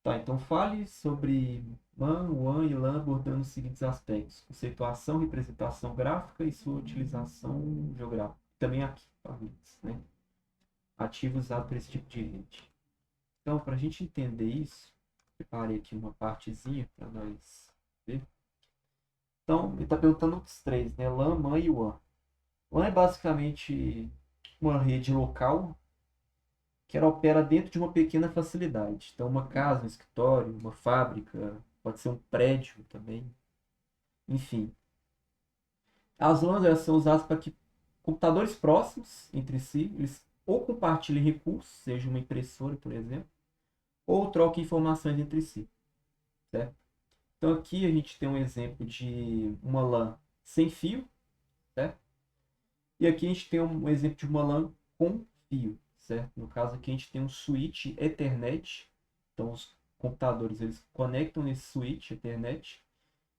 Tá, então fale sobre MAN, WAN e LAN abordando os seguintes aspectos: conceituação, representação gráfica e sua utilização geográfica. Também aqui, para redes, né? Ativo usado para esse tipo de rede. Então, para a gente entender isso, preparei aqui uma partezinha para nós ver. Então, ele está perguntando os três, né? LAN, MAN e WAN. LAN é basicamente uma rede local que ela opera dentro de uma pequena facilidade. Então, uma casa, um escritório, uma fábrica, pode ser um prédio também, enfim. As LANs elas são usadas para que computadores próximos entre si, eles ou compartilhem recursos, seja uma impressora, por exemplo, ou troquem informações entre si, certo? Então aqui a gente tem um exemplo de uma LAN sem fio, certo? E aqui a gente tem um exemplo de uma LAN com fio, certo? No caso aqui a gente tem um switch Ethernet. Então os computadores eles conectam nesse switch Ethernet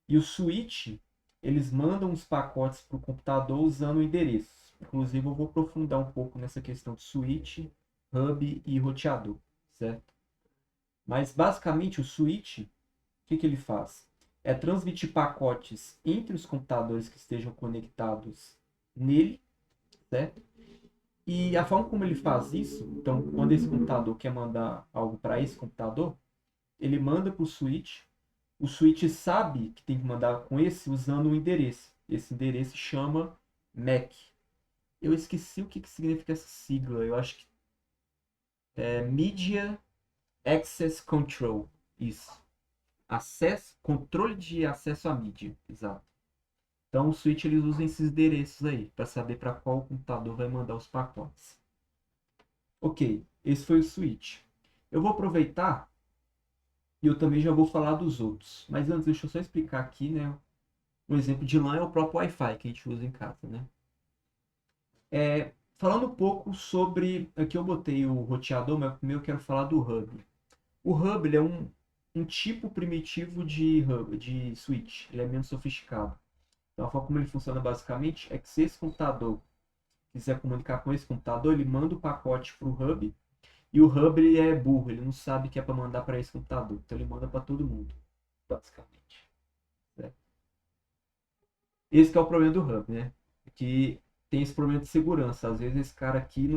e o switch eles mandam os pacotes para o computador usando endereços. Inclusive eu vou aprofundar um pouco nessa questão de switch, hub e roteador, certo? Mas basicamente o switch, o que ele faz? É transmitir pacotes entre os computadores que estejam conectados nele, certo? E a forma como ele faz isso, então, quando esse computador quer mandar algo para esse computador, ele manda para o switch sabe que tem que mandar com esse usando um endereço. Esse endereço chama MAC. Eu esqueci o que significa essa sigla, eu acho que é Media Access Control. Isso. Acesso, controle de acesso à mídia, exato. Então o switch ele usa esses endereços aí para saber para qual computador vai mandar os pacotes. Ok, esse foi o switch. Eu vou aproveitar e eu também já vou falar dos outros. Mas antes, deixa eu só explicar aqui, né? Um exemplo de LAN é o próprio Wi-Fi que a gente usa em casa, né? Falando um pouco sobre... Aqui eu botei o roteador, mas primeiro eu quero falar do hub. O hub ele é um tipo primitivo de hub, de switch. Ele é menos sofisticado. Então a forma como ele funciona basicamente é que se esse computador quiser comunicar com esse computador, ele manda o pacote para o hub. E o hub ele é burro, ele não sabe que é para mandar para esse computador. Então ele manda para todo mundo, basicamente. Certo? Esse que é o problema do hub, né? Que tem esse problema de segurança. Às vezes esse cara aqui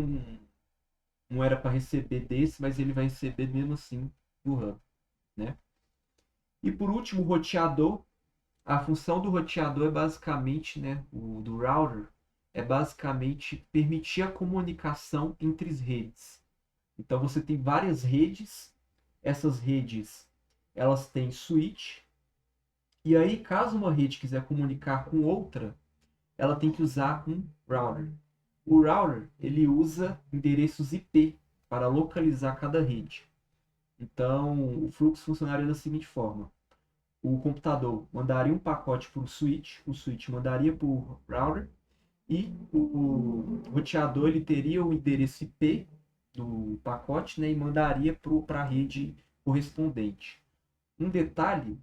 não era para receber desse, mas ele vai receber mesmo assim do hub, né? E por último, o roteador. A função do roteador é basicamente, né, o do router, é basicamente permitir a comunicação entre as redes. Então você tem várias redes, essas redes elas têm switch, e aí caso uma rede quiser comunicar com outra, ela tem que usar um router. O router ele usa endereços IP para localizar cada rede. Então o fluxo funcionaria da seguinte forma: o computador mandaria um pacote para o switch mandaria para o router e o roteador ele teria o endereço IP do pacote, né, e mandaria para a rede correspondente. Um detalhe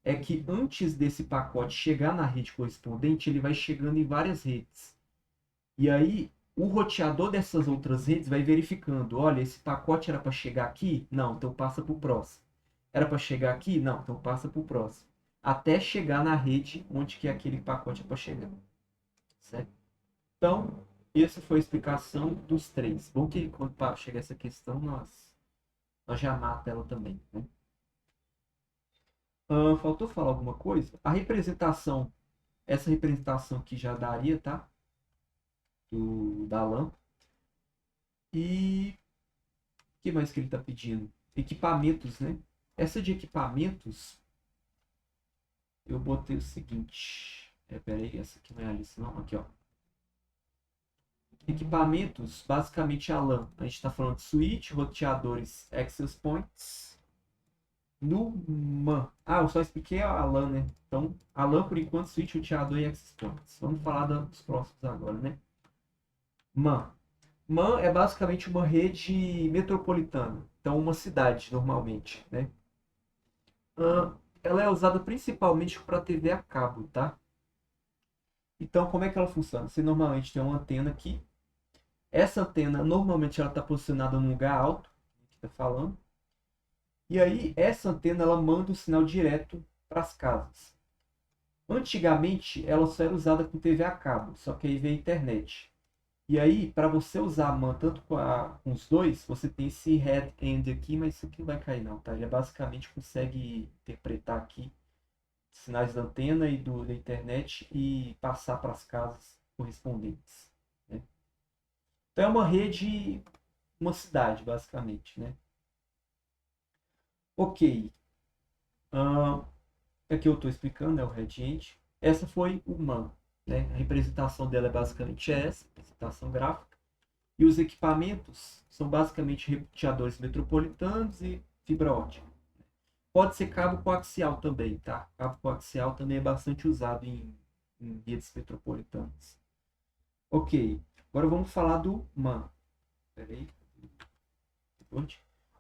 é que antes desse pacote chegar na rede correspondente, ele vai chegando em várias redes. E aí o roteador dessas outras redes vai verificando, olha, esse pacote era para chegar aqui? Não, então passa para o próximo. Era para chegar aqui? Não, então passa para o próximo. Até chegar na rede onde que aquele pacote é para chegar. Certo? Então, essa foi a explicação dos três. Bom que quando chega essa questão, nós já mata ela também. Né? Faltou falar alguma coisa? A representação, essa representação aqui já daria, tá? Da LAN. E o que mais que ele está pedindo? Equipamentos, né? Essa de equipamentos, eu botei o seguinte. Peraí, essa aqui não é a lista, não. Aqui, ó. Equipamentos, basicamente a LAN. A gente está falando de switch, roteadores, access points. No MAN. Ah, eu só expliquei a LAN, né? Então, a LAN, por enquanto, switch, roteador e access points. Vamos falar dos próximos agora, né? MAN. MAN é basicamente uma rede metropolitana. Então, uma cidade, normalmente, né? Ela é usada principalmente para TV a cabo, tá? Então, como é que ela funciona? Você normalmente tem uma antena aqui. Essa antena, normalmente, ela está posicionada num lugar alto, que está falando. E aí, essa antena ela manda o sinal direto para as casas. Antigamente, ela só era usada com TV a cabo, só que aí veio a internet. E aí, para você usar a MAN tanto com os dois, você tem esse head-end aqui, mas isso aqui não vai cair não, tá? Ele basicamente consegue interpretar aqui sinais da antena e da internet e passar para as casas correspondentes, né? Então é uma rede, uma cidade, basicamente, né? Ok. Uh, aqui eu estou explicando, é o Radiant. Essa foi o MAN, né? A representação dela é basicamente essa, representação gráfica. E os equipamentos são basicamente roteadores metropolitanos e fibra ótica. Pode ser cabo coaxial também, tá? Cabo coaxial também é bastante usado em redes metropolitanas. Ok, agora vamos falar do MAN. Peraí.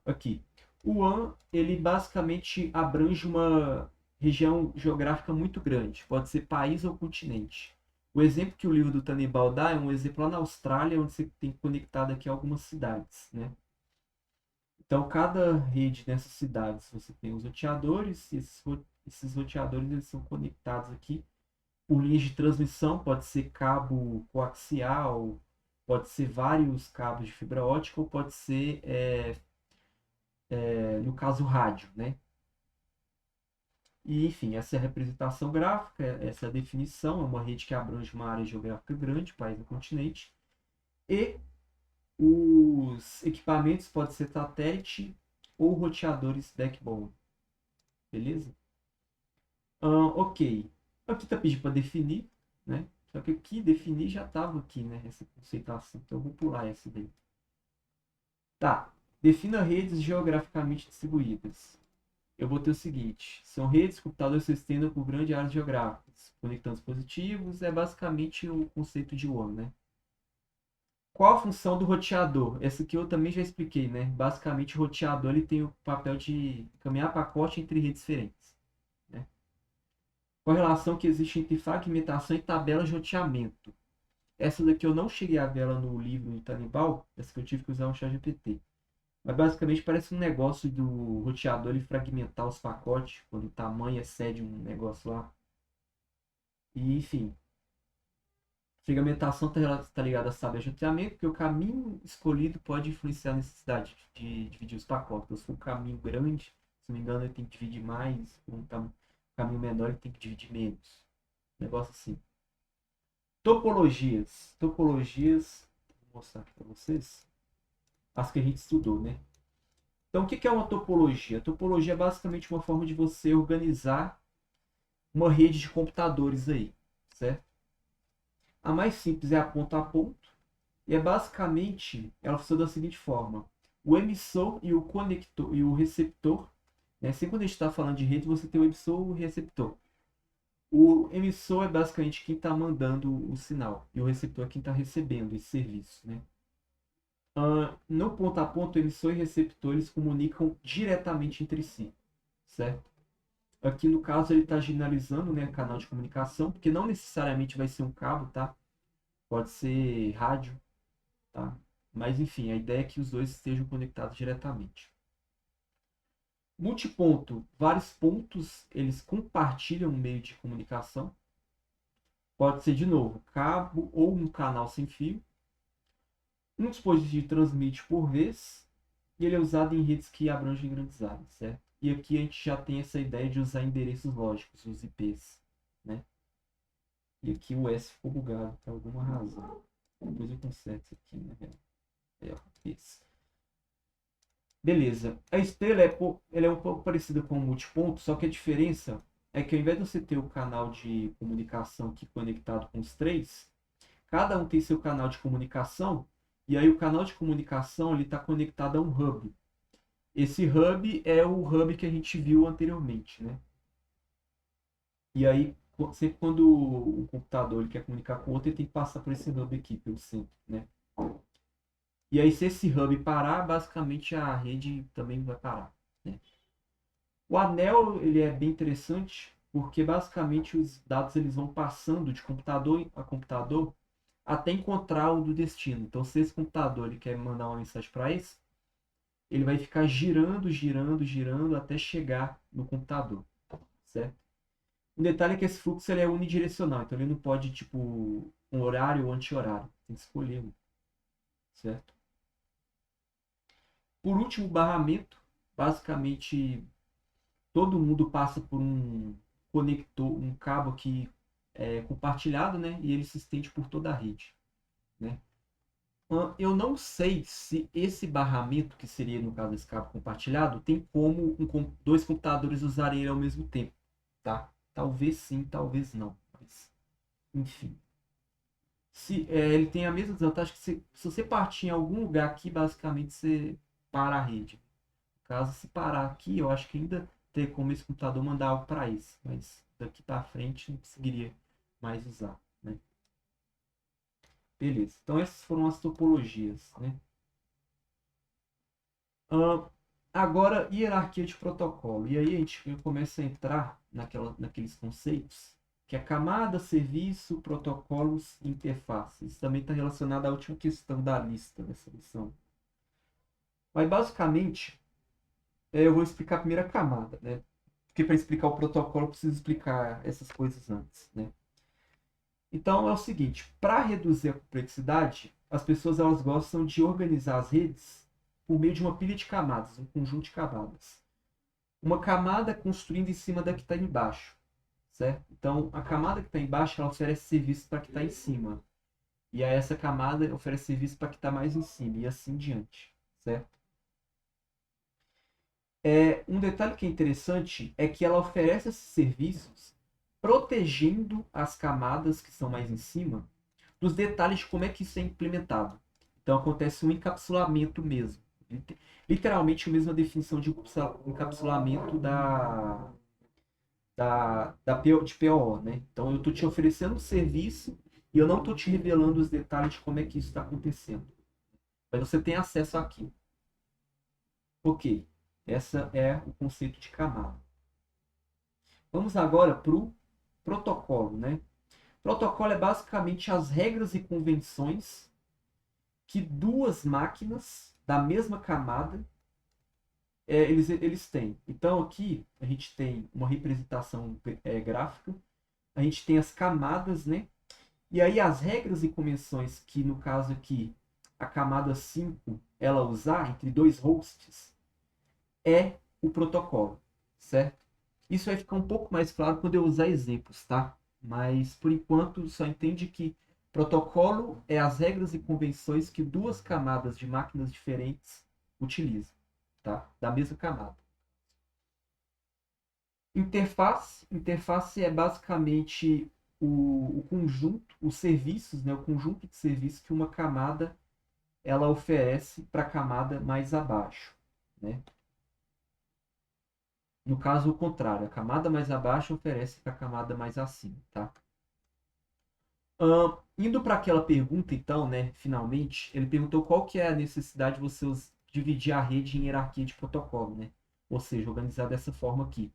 Aqui. O WAN, ele basicamente abrange uma região geográfica muito grande. Pode ser país ou continente. O exemplo que o livro do Tannenbaum dá é um exemplo lá na Austrália, onde você tem conectado aqui algumas cidades, né? Então, cada rede dessas cidades, você tem os roteadores, e esses roteadores eles são conectados aqui por linhas de transmissão, pode ser cabo coaxial, pode ser vários cabos de fibra ótica, ou pode ser, no caso, rádio, né? E, enfim, essa é a representação gráfica, essa é a definição, é uma rede que abrange uma área geográfica grande, país e continente, e os equipamentos podem ser satélite ou roteadores backbone, beleza? Ok, aqui está pedindo para definir, né? Só que aqui definir já estava aqui, né? Essa conceituação, então eu vou pular essa daí. Tá, defina redes geograficamente distribuídas. Eu vou ter o seguinte: são redes que computadores se estendam por grandes áreas geográficas, conectando dispositivos, é basicamente o conceito de WAN, né? Qual a função do roteador? Essa aqui eu também já expliquei, né? Basicamente, o roteador ele tem o papel de caminhar pacote entre redes diferentes, né? Qual a relação que existe entre fragmentação e tabela de roteamento? Essa daqui eu não cheguei a ver ela no livro do Tannenbaum, essa que eu tive que usar um ChatGPT. Mas basicamente parece um negócio do roteador ele fragmentar os pacotes quando o tamanho excede um negócio lá. E enfim, fragmentação está ligada a saber roteamento, porque o caminho escolhido pode influenciar a necessidade de dividir os pacotes. Então, se for um caminho grande, se não me engano, ele tem que dividir mais, se for um caminho menor, ele tem que dividir menos. Um negócio assim. Topologias. Topologias, vou mostrar aqui para vocês. As que a gente estudou, né? Então, o que é uma topologia? A topologia é basicamente uma forma de você organizar uma rede de computadores aí, certo? A mais simples é a ponto, e é basicamente, ela funciona da seguinte forma: o emissor e o conector e o receptor, né? Sempre quando a gente está falando de rede, você tem o emissor e o receptor. O emissor é basicamente quem está mandando o sinal, e o receptor é quem está recebendo esse serviço, né? No ponto, o emissor e receptor eles comunicam diretamente entre si, certo? Aqui no caso ele está generalizando, né, canal de comunicação, porque não necessariamente vai ser um cabo, tá? Pode ser rádio, tá? Mas enfim, a ideia é que os dois estejam conectados diretamente. Multiponto, vários pontos eles compartilham um meio de comunicação. Pode ser de novo cabo ou um canal sem fio. Um dispositivo transmite por vez e ele é usado em redes que abrangem grandes áreas, certo? E aqui a gente já tem essa ideia de usar endereços lógicos, os IPs, né? E aqui o S ficou bugado por alguma razão. Depois eu conserto isso aqui, né? Esse. Beleza. A estrela ela é um pouco parecida com o multiponto, só que a diferença é que ao invés de você ter o canal de comunicação aqui conectado com os três, cada um tem seu canal de comunicação, e aí o canal de comunicação está conectado a um hub. Esse hub é o hub que a gente viu anteriormente, né? E aí, sempre quando o computador ele quer comunicar com o outro, ele tem que passar por esse hub aqui, pelo centro, né? E aí, se esse hub parar, basicamente a rede também vai parar, né? O anel, ele é bem interessante, porque basicamente os dados eles vão passando de computador a computador até encontrar o do destino. Então, se esse computador ele quer mandar uma mensagem para esse, ele vai ficar girando, girando, girando até chegar no computador, certo? Um detalhe é que esse fluxo ele é unidirecional, então ele não pode, tipo, um horário ou anti-horário. Tem que escolher um, certo? Por último, o barramento. Basicamente, todo mundo passa por um conector, um cabo aqui compartilhado, né? E ele se estende por toda a rede, né? Eu não sei se esse barramento, que seria no caso desse cabo compartilhado, tem como dois computadores usarem ele ao mesmo tempo, tá? Talvez sim, talvez não. Mas, enfim. Ele tem a mesma desvantagem que se você partir em algum lugar aqui, basicamente você para a rede. Caso se parar aqui, eu acho que ainda tem como esse computador mandar algo para isso, mas daqui para frente não conseguiria mais usar, né? Beleza. Então essas foram as topologias, né? Agora, hierarquia de protocolo. E aí a gente começa a entrar naqueles conceitos que é camada, serviço, protocolos e interfaces. Isso também está relacionado à última questão da lista dessa lição. Mas basicamente, eu vou explicar a primeira camada, né? Porque para explicar o protocolo eu preciso explicar essas coisas antes, né? Então é o seguinte, para reduzir a complexidade, as pessoas elas gostam de organizar as redes por meio de uma pilha de camadas, um conjunto de camadas. Uma camada construindo em cima da que está embaixo, certo? Então a camada que está embaixo ela oferece serviço para que está em cima. E aí essa camada oferece serviço para que está mais em cima e assim diante, certo? Um detalhe que é interessante é que ela oferece esses serviços protegendo as camadas que são mais em cima dos detalhes de como é que isso é implementado. Então acontece um encapsulamento mesmo. Literalmente a mesma definição de encapsulamento de POO, né? Então eu estou te oferecendo um serviço e eu não estou te revelando os detalhes de como é que isso está acontecendo. Mas você tem acesso aqui. Ok, essa é o conceito de camada. Vamos agora para o protocolo, né? Protocolo é basicamente as regras e convenções que duas máquinas da mesma camada eles têm. Então aqui a gente tem uma representação gráfica, a gente tem as camadas, né? E aí as regras e convenções que no caso aqui a camada 5 ela usar entre dois hosts é o protocolo, certo? Isso vai ficar um pouco mais claro quando eu usar exemplos, tá? Mas por enquanto só entende que protocolo é as regras e convenções que duas camadas de máquinas diferentes utilizam, tá? Da mesma camada. Interface é basicamente o conjunto, os serviços, né? O conjunto de serviços que uma camada ela oferece para a camada mais abaixo, né? No caso, o contrário, a camada mais abaixo oferece para a camada mais acima, tá? Indo para aquela pergunta, então, né, finalmente, ele perguntou qual que é a necessidade de você dividir a rede em hierarquia de protocolo, né? Ou seja, organizar dessa forma aqui.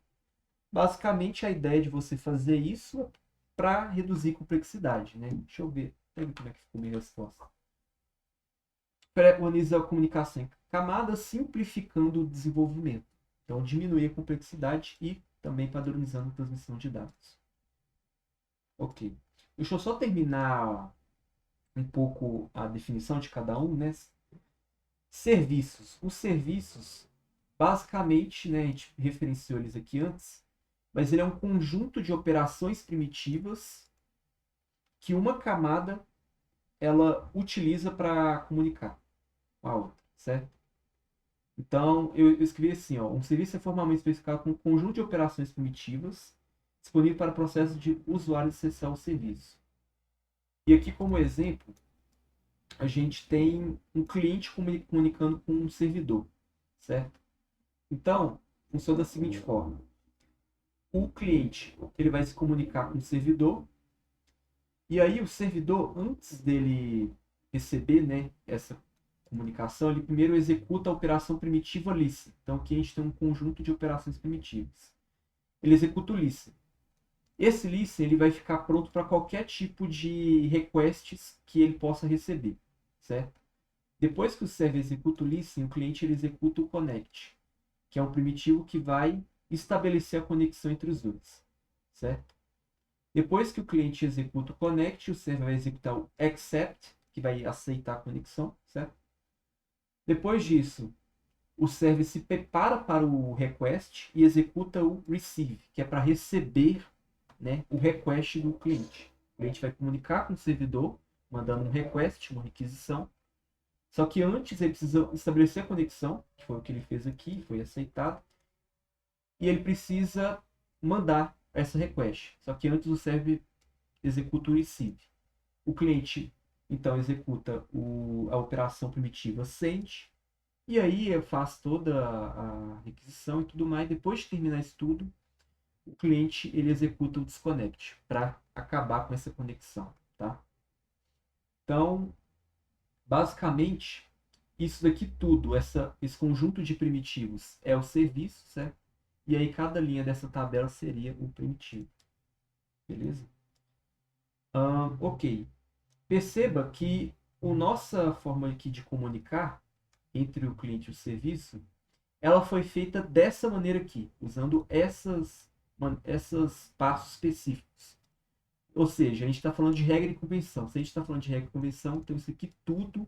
Basicamente, a ideia de você fazer isso é para reduzir complexidade, né? Deixa eu ver como é que ficou a minha resposta. Organiza a comunicação em camadas, simplificando o desenvolvimento. Então, diminuir a complexidade e também padronizando a transmissão de dados. Ok. Deixa eu só terminar um pouco a definição de cada um, né? Serviços. Os serviços, basicamente, né, a gente referenciou eles aqui antes, mas ele é um conjunto de operações primitivas que uma camada ela utiliza para comunicar com a outra, certo? Então, eu escrevi assim, ó, um serviço é formalmente especificado como um conjunto de operações primitivas disponível para o processo de usuário acessar o serviço. E aqui, como exemplo, a gente tem um cliente comunicando com um servidor, certo? Então, funciona da seguinte forma. O cliente ele vai se comunicar com o servidor, e aí o servidor, antes dele receber, né, essa comunicação, ele primeiro executa a operação primitiva listen. Então aqui a gente tem um conjunto de operações primitivas. Ele executa o listen. Esse listen ele vai ficar pronto para qualquer tipo de requests que ele possa receber, certo? Depois que o server executa o listen, o cliente ele executa o connect, que é um primitivo que vai estabelecer a conexão entre os dois, certo? Depois que o cliente executa o connect, o server vai executar o accept, que vai aceitar a conexão, certo? Depois disso, o server se prepara para o request e executa o receive, que é para receber, né, o request do cliente. O cliente vai comunicar com o servidor, mandando um request, uma requisição. Só que antes ele precisa estabelecer a conexão, que foi o que ele fez aqui, foi aceitado. E ele precisa mandar essa request. Só que antes o server executa o receive. O cliente, então, executa a operação primitiva send. E aí eu faço toda a requisição e tudo mais. Depois de terminar isso tudo, o cliente ele executa o disconnect para acabar com essa conexão, tá? Então, basicamente, isso daqui tudo, esse conjunto de primitivos é o serviço, certo? E aí cada linha dessa tabela seria o primitivo, beleza? Ok. Perceba que a nossa forma aqui de comunicar entre o cliente e o serviço, ela foi feita dessa maneira aqui, usando esses passos específicos. Ou seja, a gente está falando de regra e convenção. Se a gente está falando de regra e convenção, então isso aqui tudo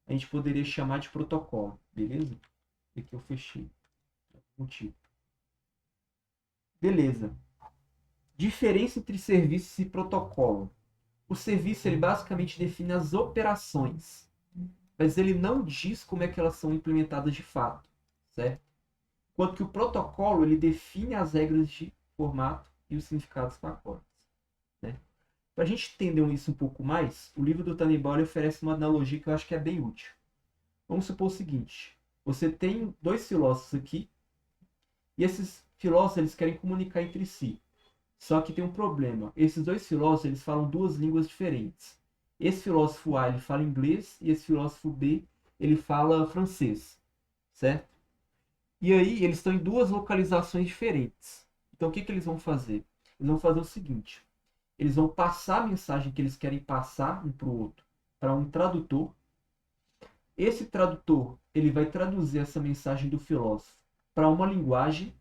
a gente poderia chamar de protocolo, beleza? Aqui eu fechei. Motivo. Beleza. Diferença entre serviço e protocolo. O serviço ele basicamente define as operações, mas ele não diz como é que elas são implementadas de fato, certo? Enquanto que o protocolo ele define as regras de formato e os significados dos pacotes, né? Para a gente entender isso um pouco mais, o livro do Tannenbaum oferece uma analogia que eu acho que é bem útil. Vamos supor o seguinte: você tem dois filósofos aqui e esses filósofos eles querem comunicar entre si. Só que tem um problema. Esses dois filósofos eles falam duas línguas diferentes. Esse filósofo A ele fala inglês e esse filósofo B ele fala francês, certo? E aí eles estão em duas localizações diferentes. Então o que eles vão fazer? Eles vão fazer o seguinte: eles vão passar a mensagem que eles querem passar um para o outro para um tradutor. Esse tradutor ele vai traduzir essa mensagem do filósofo para uma linguagem.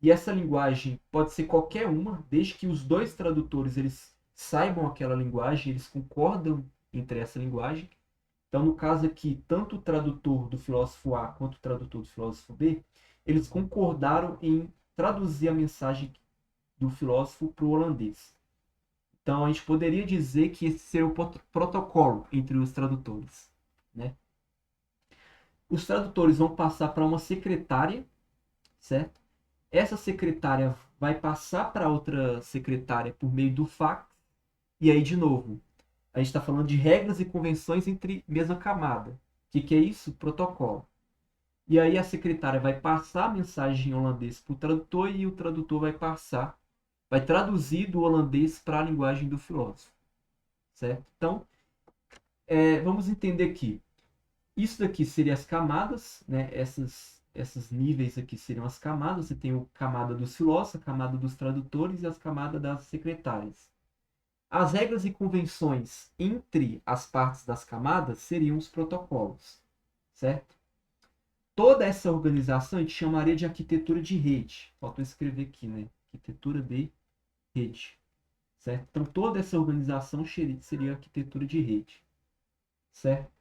E essa linguagem pode ser qualquer uma, desde que os dois tradutores eles saibam aquela linguagem, eles concordam entre essa linguagem. Então, no caso aqui, tanto o tradutor do filósofo A quanto o tradutor do filósofo B, eles concordaram em traduzir a mensagem do filósofo para o holandês. Então, a gente poderia dizer que esse seria o protocolo entre os tradutores, né? Os tradutores vão passar para uma secretária, certo? Essa secretária vai passar para outra secretária por meio do fax. E aí, de novo, a gente está falando de regras e convenções entre mesma camada. O que é isso? Protocolo. E aí a secretária vai passar a mensagem em holandês para o tradutor e o tradutor vai traduzir do holandês para a linguagem do filósofo. Certo? Então, vamos entender aqui. Isso daqui seriam as camadas, né? Esses níveis aqui seriam as camadas. Você tem a camada dos filósofos, a camada dos tradutores e as camadas das secretárias. As regras e convenções entre as partes das camadas seriam os protocolos, certo? Toda essa organização a gente chamaria de arquitetura de rede. Faltou escrever aqui, né? Arquitetura de rede, certo? Então toda essa organização seria arquitetura de rede, certo?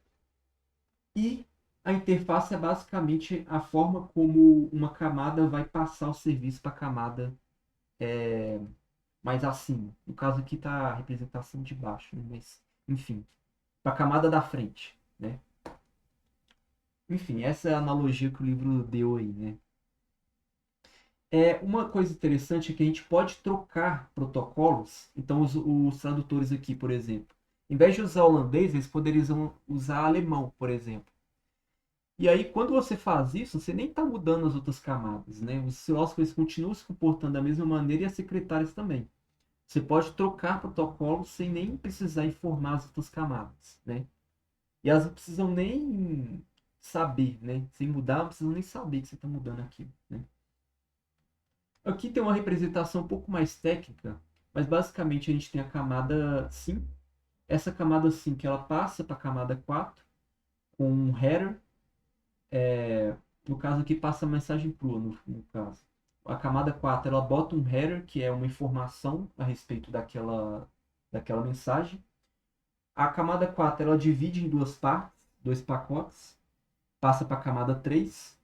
E a interface é basicamente a forma como uma camada vai passar o serviço para a camada mais acima. No caso aqui está a representação de baixo, né? Mas, enfim, para a camada da frente, né? Enfim, essa é a analogia que o livro deu aí, né? Uma coisa interessante é que a gente pode trocar protocolos. Então, os tradutores aqui, por exemplo, em vez de usar holandês, eles poderiam usar alemão, por exemplo. E aí, quando você faz isso, você nem está mudando as outras camadas, né? Os filósofos continuam se comportando da mesma maneira e as secretárias também. Você pode trocar protocolos sem nem precisar informar as outras camadas, né? E elas não precisam nem saber, né? Sem mudar, não precisam nem saber que você está mudando aquilo, né? Aqui tem uma representação um pouco mais técnica, mas basicamente a gente tem a camada sim. Essa camada sim que ela passa para a camada 4. com um header. No caso aqui passa a mensagem crua, no caso. A camada 4 ela bota um header, que é uma informação a respeito daquela mensagem. A camada 4 ela divide em duas partes, dois pacotes, passa para a camada 3.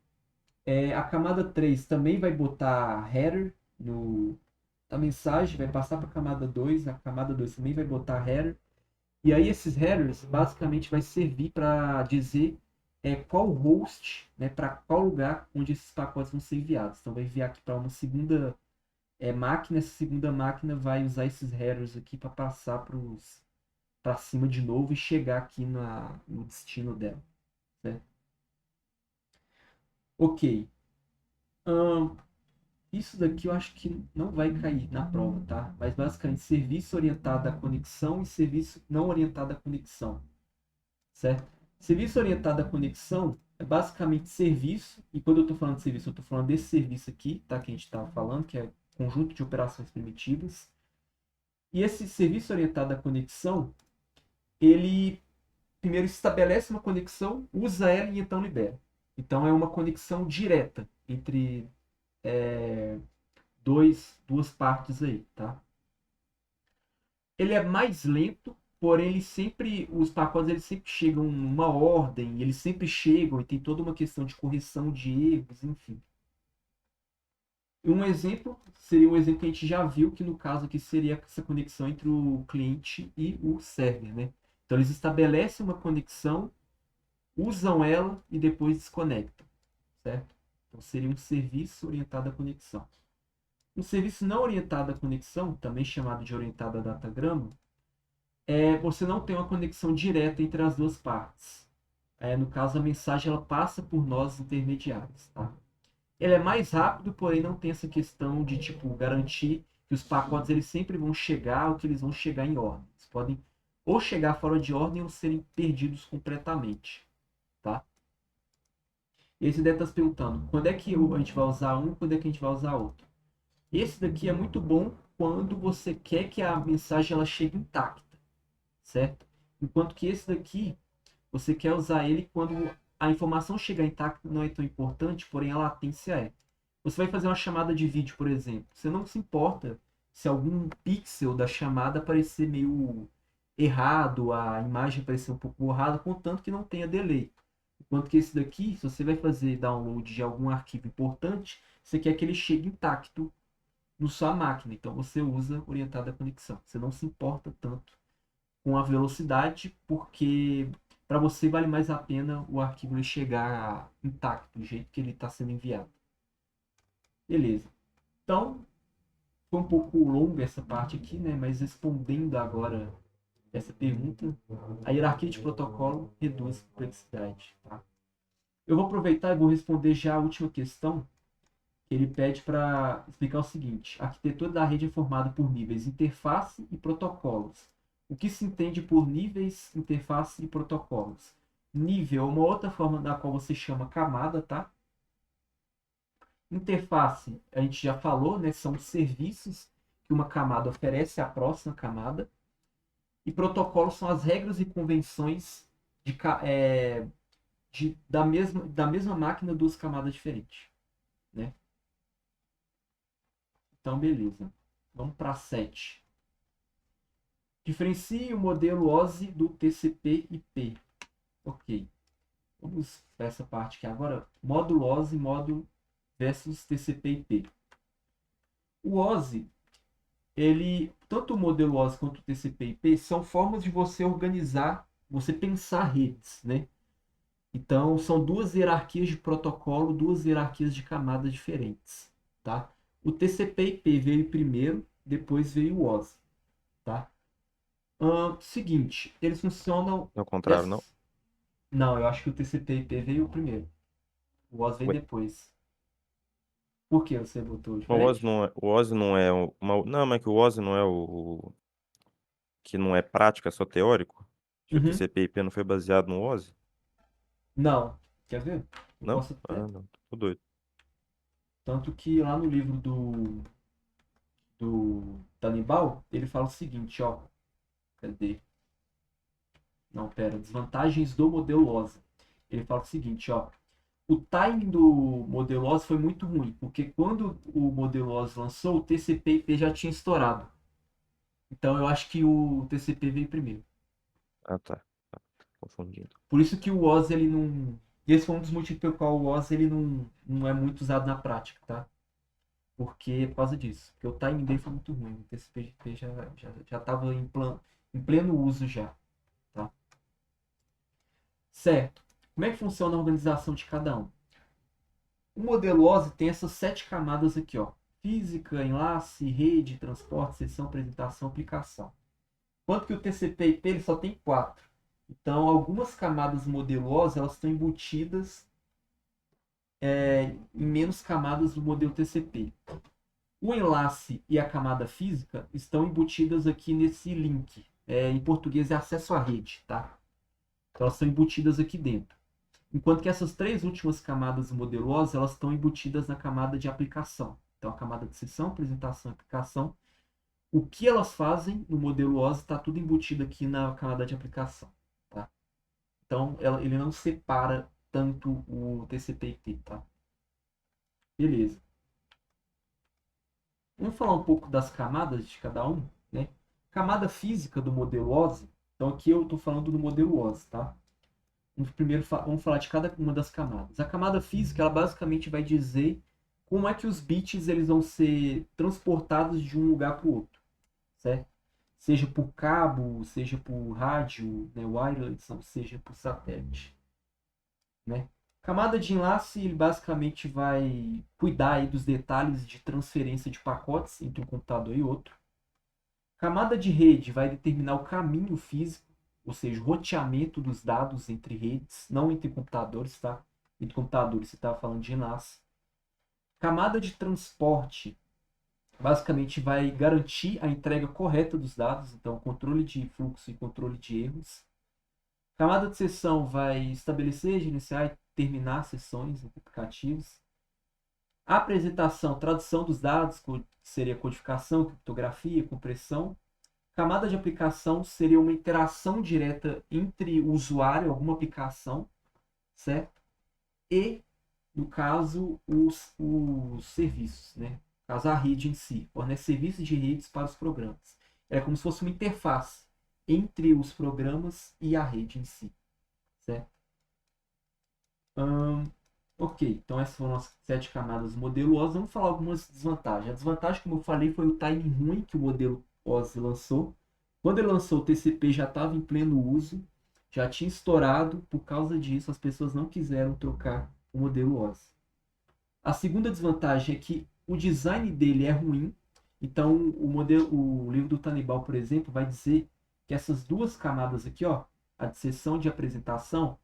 A camada 3 também vai botar header na mensagem, vai passar para a camada 2, a camada 2 também vai botar header. E aí esses headers basicamente vai servir para dizer qual host, né, para qual lugar onde esses pacotes vão ser enviados. Então vai enviar aqui para uma segunda máquina, essa segunda máquina vai usar esses headers aqui para passar para cima de novo e chegar aqui no destino dela. Certo? Ok. Ahn, isso daqui eu acho que não vai cair na prova, tá? Mas basicamente serviço orientado à conexão e serviço não orientado à conexão. Certo? Serviço orientado à conexão é basicamente serviço, e quando eu estou falando de serviço, eu estou falando desse serviço aqui, tá? Que a gente estava falando, que é conjunto de operações primitivas. E esse serviço orientado à conexão, ele primeiro estabelece uma conexão, usa ela e então libera. Então é uma conexão direta entre duas partes aí, tá? Ele é mais lento, porém os pacotes eles sempre chegam numa ordem, eles sempre chegam e tem toda uma questão de correção de erros, enfim. Um exemplo seria um exemplo que a gente já viu, que no caso aqui seria essa conexão entre o cliente e o server, né? Então eles estabelecem uma conexão, usam ela e depois desconectam, certo? Então seria um serviço orientado à conexão. Um serviço não orientado à conexão, também chamado de orientado a datagrama, você não tem uma conexão direta entre as duas partes. No caso, a mensagem ela passa por nós intermediários. Tá? Ele é mais rápido, porém não tem essa questão de tipo garantir que os pacotes eles sempre vão chegar ou que eles vão chegar em ordem. Eles podem ou chegar fora de ordem ou serem perdidos completamente. Tá? E aí você deve estar se perguntando, quando é que a gente vai usar um, quando é que a gente vai usar outro? Esse daqui é muito bom quando você quer que a mensagem ela chegue intacta, certo? Enquanto que esse daqui, você quer usar ele quando a informação chegar intacta não é tão importante, porém a latência é. Você vai fazer uma chamada de vídeo, por exemplo. Você não se importa se algum pixel da chamada aparecer meio errado, a imagem aparecer um pouco borrada, contanto que não tenha delay. Enquanto que esse daqui, se você vai fazer download de algum arquivo importante, você quer que ele chegue intacto na sua máquina. Então você usa orientado à conexão. Você não se importa tanto com a velocidade, porque para você vale mais a pena o arquivo ele chegar intacto, do jeito que ele está sendo enviado. Beleza. Então, foi um pouco longa essa parte aqui, né? Mas respondendo agora essa pergunta, a hierarquia de protocolo reduz complexidade. Tá? Eu vou aproveitar e vou responder já a última questão, que ele pede para explicar o seguinte: a arquitetura da rede é formada por níveis interface e protocolos. O que se entende por níveis, interface e protocolos? Nível é uma outra forma da qual você chama camada, tá? Interface, a gente já falou, né? São os serviços que uma camada oferece à próxima camada. E protocolos são as regras e convenções da mesma máquina, duas camadas diferentes, né? Então, beleza. Vamos para 7. Diferencie o modelo OSI do TCP/IP. Ok. Vamos para essa parte aqui agora. Módulo OSI, módulo versus TCP/IP. O OSI, tanto o modelo OSI quanto o TCP/IP são formas de você organizar, você pensar redes, né? Então, são duas hierarquias de protocolo, duas hierarquias de camadas diferentes, tá? O TCP/IP veio primeiro, depois veio o OSI, tá? Seguinte, eles funcionam Ao contrário, não? dessas... Não, eu acho que o TCP/IP veio primeiro. O OSI veio Ué, depois. Por que você botou o diferente? OSI não é uma. Não, mas que o OSI não é que não é prático, é só teórico? Que o Uhum. TCP/IP não foi baseado no OSI? Não. Quer ver? Eu Não? posso até. Ah, não. Tô doido. Tanto que lá no livro do Tanibal, ele fala o seguinte, ó. Cadê? Não, pera. Desvantagens do modelo OSI. Ele fala o seguinte, ó. O timing do modelo OS foi muito ruim, porque quando o modelo OS lançou, o TCP/IP já tinha estourado. Então eu acho que o TCP veio primeiro. Ah, tá. Confundindo. Por isso que o OS ele não. E esse foi um dos motivos pelo qual o OS ele não é muito usado na prática, tá? Porque é por causa disso. Porque o timing dele foi muito ruim. O TCP/IP já estava em pleno uso já, tá? Certo. Como é que funciona a organização de cada um? O modelo OSI tem essas 7 camadas aqui, ó. Física, enlace, rede, transporte, sessão, apresentação, aplicação. Enquanto que o TCP/IP ele só tem 4. Então, algumas camadas do modelo OSI elas estão embutidas em menos camadas do modelo TCP. O enlace e a camada física estão embutidas aqui nesse link. Em português é acesso à rede, tá? Então, elas estão embutidas aqui dentro. Enquanto que essas 3 últimas camadas do modelo OSI, elas estão embutidas na camada de aplicação. Então, a camada de sessão, apresentação e aplicação. O que elas fazem no modelo OSI está tudo embutido aqui na camada de aplicação. Tá? Então, ele não separa tanto o TCP/IP. Tá? Beleza. Vamos falar um pouco das camadas de cada um. Né? Camada física do modelo OSI. Então, aqui eu estou falando do modelo OSI. Tá? Primeiro vamos falar de cada uma das camadas. A camada física, ela basicamente vai dizer como é que os bits eles vão ser transportados de um lugar para o outro, certo? Seja por cabo, seja por rádio, né, wireless, ou seja por satélite, né? Camada de enlace, ele basicamente vai cuidar aí dos detalhes de transferência de pacotes entre um computador e outro. Camada de rede vai determinar o caminho físico, ou seja, o roteamento dos dados entre redes, não entre computadores, tá? Entre computadores, você estava falando de enlace. Camada de transporte, basicamente vai garantir a entrega correta dos dados, então controle de fluxo e controle de erros. Camada de sessão vai estabelecer, gerenciar e terminar sessões aplicativos. Apresentação, tradução dos dados, seria codificação, criptografia, compressão. Camada de aplicação seria uma interação direta entre o usuário, alguma aplicação, certo? E, no caso, os serviços, né? No caso, a rede em si, fornece serviços de redes para os programas. É como se fosse uma interface entre os programas e a rede em si, certo? Ok, então essas foram as 7 camadas do modelo OSI. Vamos falar algumas desvantagens. A desvantagem, como eu falei, foi o timing ruim que o modelo OSI lançou. Quando ele lançou, o TCP já estava em pleno uso, já tinha estourado. Por causa disso, as pessoas não quiseram trocar o modelo OSI. A segunda desvantagem é que o design dele é ruim. Então, o livro do Tanibal, por exemplo, vai dizer que essas 2 camadas aqui, ó, a de sessão de apresentação,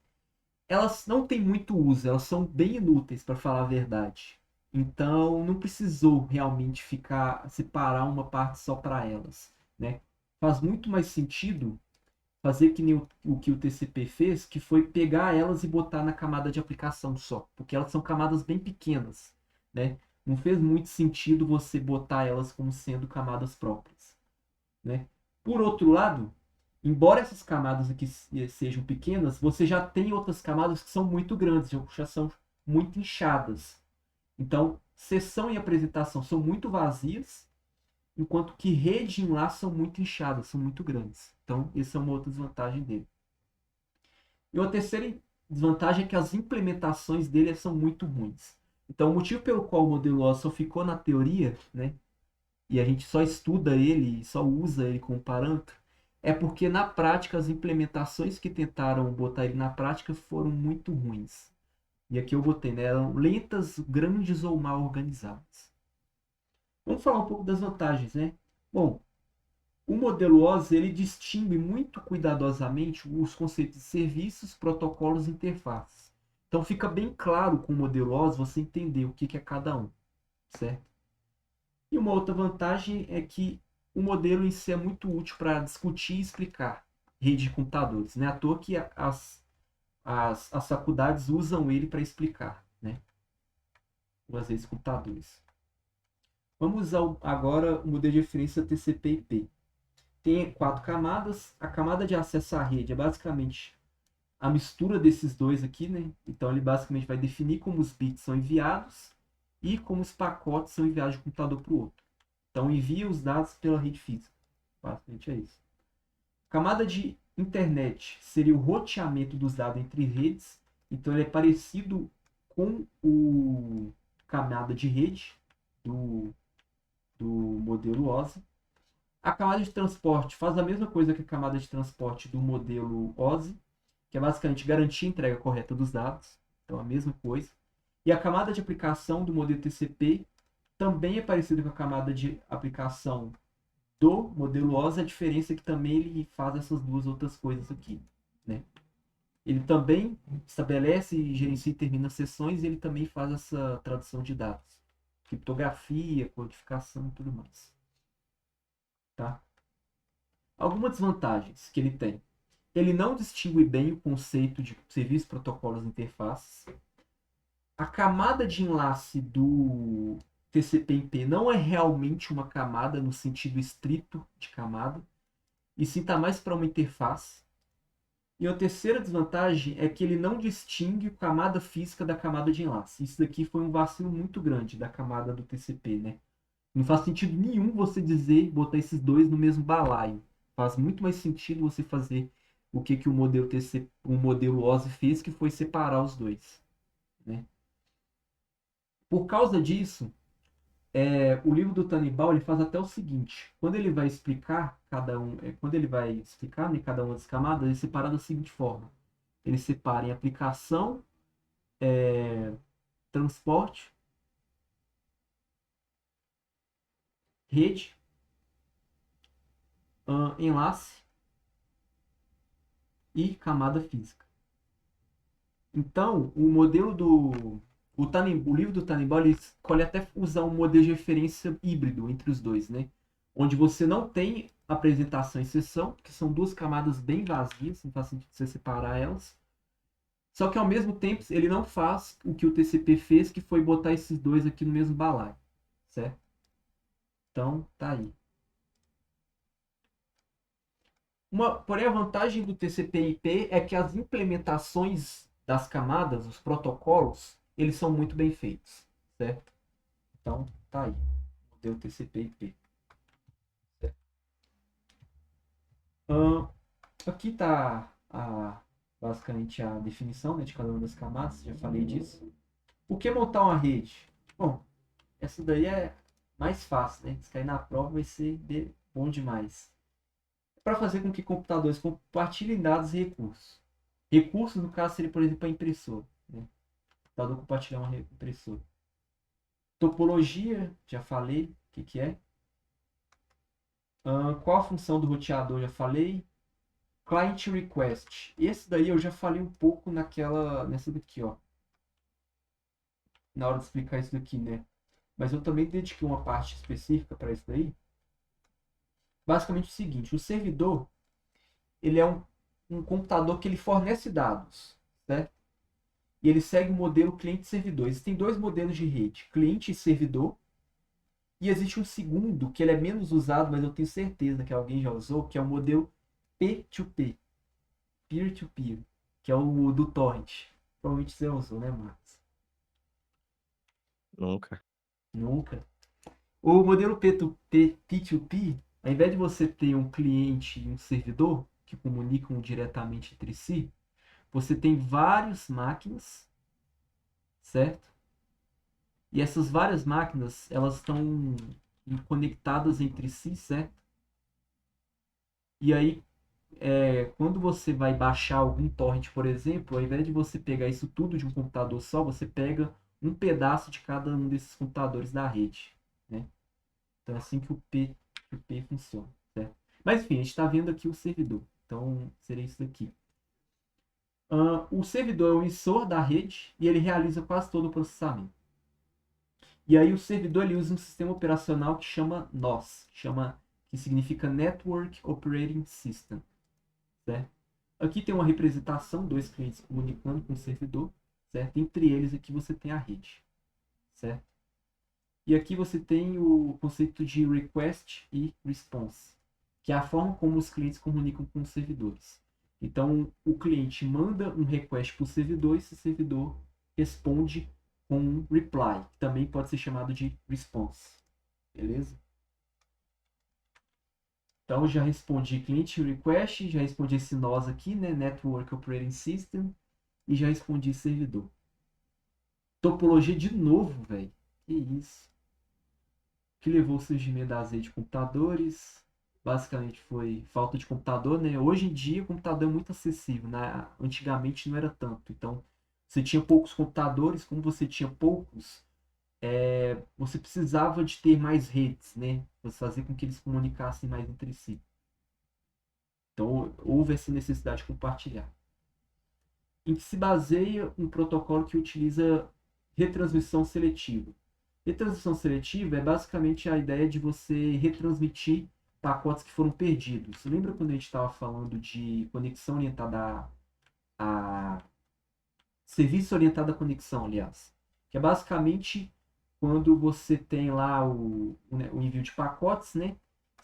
elas não têm muito uso, elas são bem inúteis, para falar a verdade. Então, não precisou realmente separar uma parte só para elas, né? Faz muito mais sentido fazer que nem o que o TCP fez, que foi pegar elas e botar na camada de aplicação só, porque elas são camadas bem pequenas, né? Não fez muito sentido você botar elas como sendo camadas próprias, né? Por outro lado, embora essas camadas aqui sejam pequenas, você já tem outras camadas que são muito grandes, já são muito inchadas. Então, sessão e apresentação são muito vazias, enquanto que rede e enlace são muito inchadas, são muito grandes. Então, essa é uma outra desvantagem dele. E uma terceira desvantagem é que as implementações dele são muito ruins. Então, o motivo pelo qual o modelo OSI só ficou na teoria, né, e a gente só estuda ele, só usa ele como parâmetro, é porque na prática as implementações que tentaram botar ele na prática foram muito ruins. E aqui eu botei, né, eram lentas, grandes ou mal organizadas. Vamos falar um pouco das vantagens, né? Bom, o modelo OSI ele distingue muito cuidadosamente os conceitos de serviços, protocolos e interfaces. Então fica bem claro com o modelo OSI você entender o que é cada um, certo? E uma outra vantagem é que o modelo em si é muito útil para discutir e explicar rede de computadores. Não é à toa que as faculdades usam ele para explicar, né? Às vezes computadores. Vamos agora o modelo de referência TCP/IP. Tem 4 camadas. A camada de acesso à rede é basicamente a mistura desses dois aqui, né? Então ele basicamente vai definir como os bits são enviados e como os pacotes são enviados de um computador para o outro. Então envia os dados pela rede física. Basicamente é isso. Camada de internet seria o roteamento dos dados entre redes. Então ele é parecido com o camada de rede do modelo OSI. A camada de transporte faz a mesma coisa que a camada de transporte do modelo OSI, que é basicamente garantir a entrega correta dos dados. Então, a mesma coisa. E a camada de aplicação do modelo TCP também é parecida com a camada de aplicação do modelo OSI. A diferença é que também ele faz essas duas outras coisas aqui, né? Ele também estabelece, gerencia e termina sessões e ele também faz essa tradução de dados. Criptografia, codificação e tudo mais. Tá? Algumas desvantagens que ele tem. Ele não distingue bem o conceito de serviços, protocolos e interfaces. A camada de enlace do TCP/IP não é realmente uma camada no sentido estrito de camada, e sim está mais para uma interface. E a terceira desvantagem é que ele não distingue a camada física da camada de enlace. Isso daqui foi um vacilo muito grande da camada do TCP, né? Não faz sentido nenhum você dizer, botar esses dois no mesmo balaio. Faz muito mais sentido você fazer o que o modelo TCP, o modelo OSI fez, que foi separar os dois, né? Por causa disso, o livro do Tannenbaum ele faz até o seguinte: quando ele vai explicar quando ele vai explicar, né, cada uma das camadas, ele separa da seguinte forma: ele separa em aplicação, transporte, rede, enlace e camada física. Então, o modelo do o livro do Tannenbaum ele escolhe até usar um modelo de referência híbrido entre os dois, né? Onde você não tem apresentação e sessão, que são duas camadas bem vazias, não faz sentido você separar elas. Só que ao mesmo tempo ele não faz o que o TCP fez, que foi botar esses dois aqui no mesmo balaio, certo? Então, tá aí. Porém, a vantagem do TCP/IP é que as implementações das camadas, os protocolos, eles são muito bem feitos, certo? Então, tá aí. Modelo TCP/IP. Aqui tá basicamente a definição, né, de cada uma das camadas, já falei disso. O que é montar uma rede? Bom, essa daí é mais fácil, né? Se cair na prova vai ser bom demais. Para fazer com que computadores compartilhem dados e recursos. Recursos, no caso, seria, por exemplo, a impressora. Né? O computador compartilhar uma impressora. Topologia, já falei o que é. Qual a função do roteador, já falei. Client request. Esse daí eu já falei um pouco nessa daqui, ó. Na hora de explicar isso daqui, né? Mas eu também dediquei uma parte específica para isso daí. Basicamente o seguinte, o servidor, ele é um computador que ele fornece dados, certo? E ele segue o modelo cliente-servidor. Existem dois modelos de rede, cliente e servidor. E existe um segundo, que ele é menos usado, mas eu tenho certeza que alguém já usou, que é o modelo P2P, peer-to-peer, que é o do torrent. Provavelmente você usou, né, Marcos? Nunca. Nunca. O modelo P2P, ao invés de você ter um cliente e um servidor que comunicam diretamente entre si, você tem várias máquinas, certo? E essas várias máquinas, elas estão conectadas entre si, certo? E aí, quando você vai baixar algum torrent, por exemplo, ao invés de você pegar isso tudo de um computador só, você pega um pedaço de cada um desses computadores da rede, né? Então é assim que o P2P funciona, certo? Mas enfim, a gente está vendo aqui o servidor. Então seria isso daqui. O servidor é o emissor da rede e ele realiza quase todo o processamento. E aí o servidor ele usa um sistema operacional que chama NOS, que significa Network Operating System, certo? Aqui tem uma representação, dois clientes comunicando com o servidor, certo? Entre eles aqui você tem a rede, certo? E aqui você tem o conceito de request e response, que é a forma como os clientes comunicam com os servidores. Então, o cliente manda um request para o servidor e esse servidor responde com um reply, que também pode ser chamado de response. Beleza? Então, já respondi cliente request, já respondi esse nós aqui, né? Network Operating System, e já respondi servidor. Topologia de novo, velho. Que isso. O que levou ao surgimento das redes de computadores? Basicamente foi falta de computador, né? Hoje em dia o computador é muito acessível, né? Antigamente não era tanto. Então, você tinha poucos computadores, como você tinha poucos, você precisava de ter mais redes, né? Você fazer com que eles comunicassem mais entre si. Então, houve essa necessidade de compartilhar. Em que se baseia um protocolo que utiliza retransmissão seletiva. Retransmissão seletiva é basicamente a ideia de você retransmitir pacotes que foram perdidos. Lembra quando a gente estava falando de conexão orientada a serviço orientado à conexão, aliás? Que é basicamente quando você tem lá o envio de pacotes, né?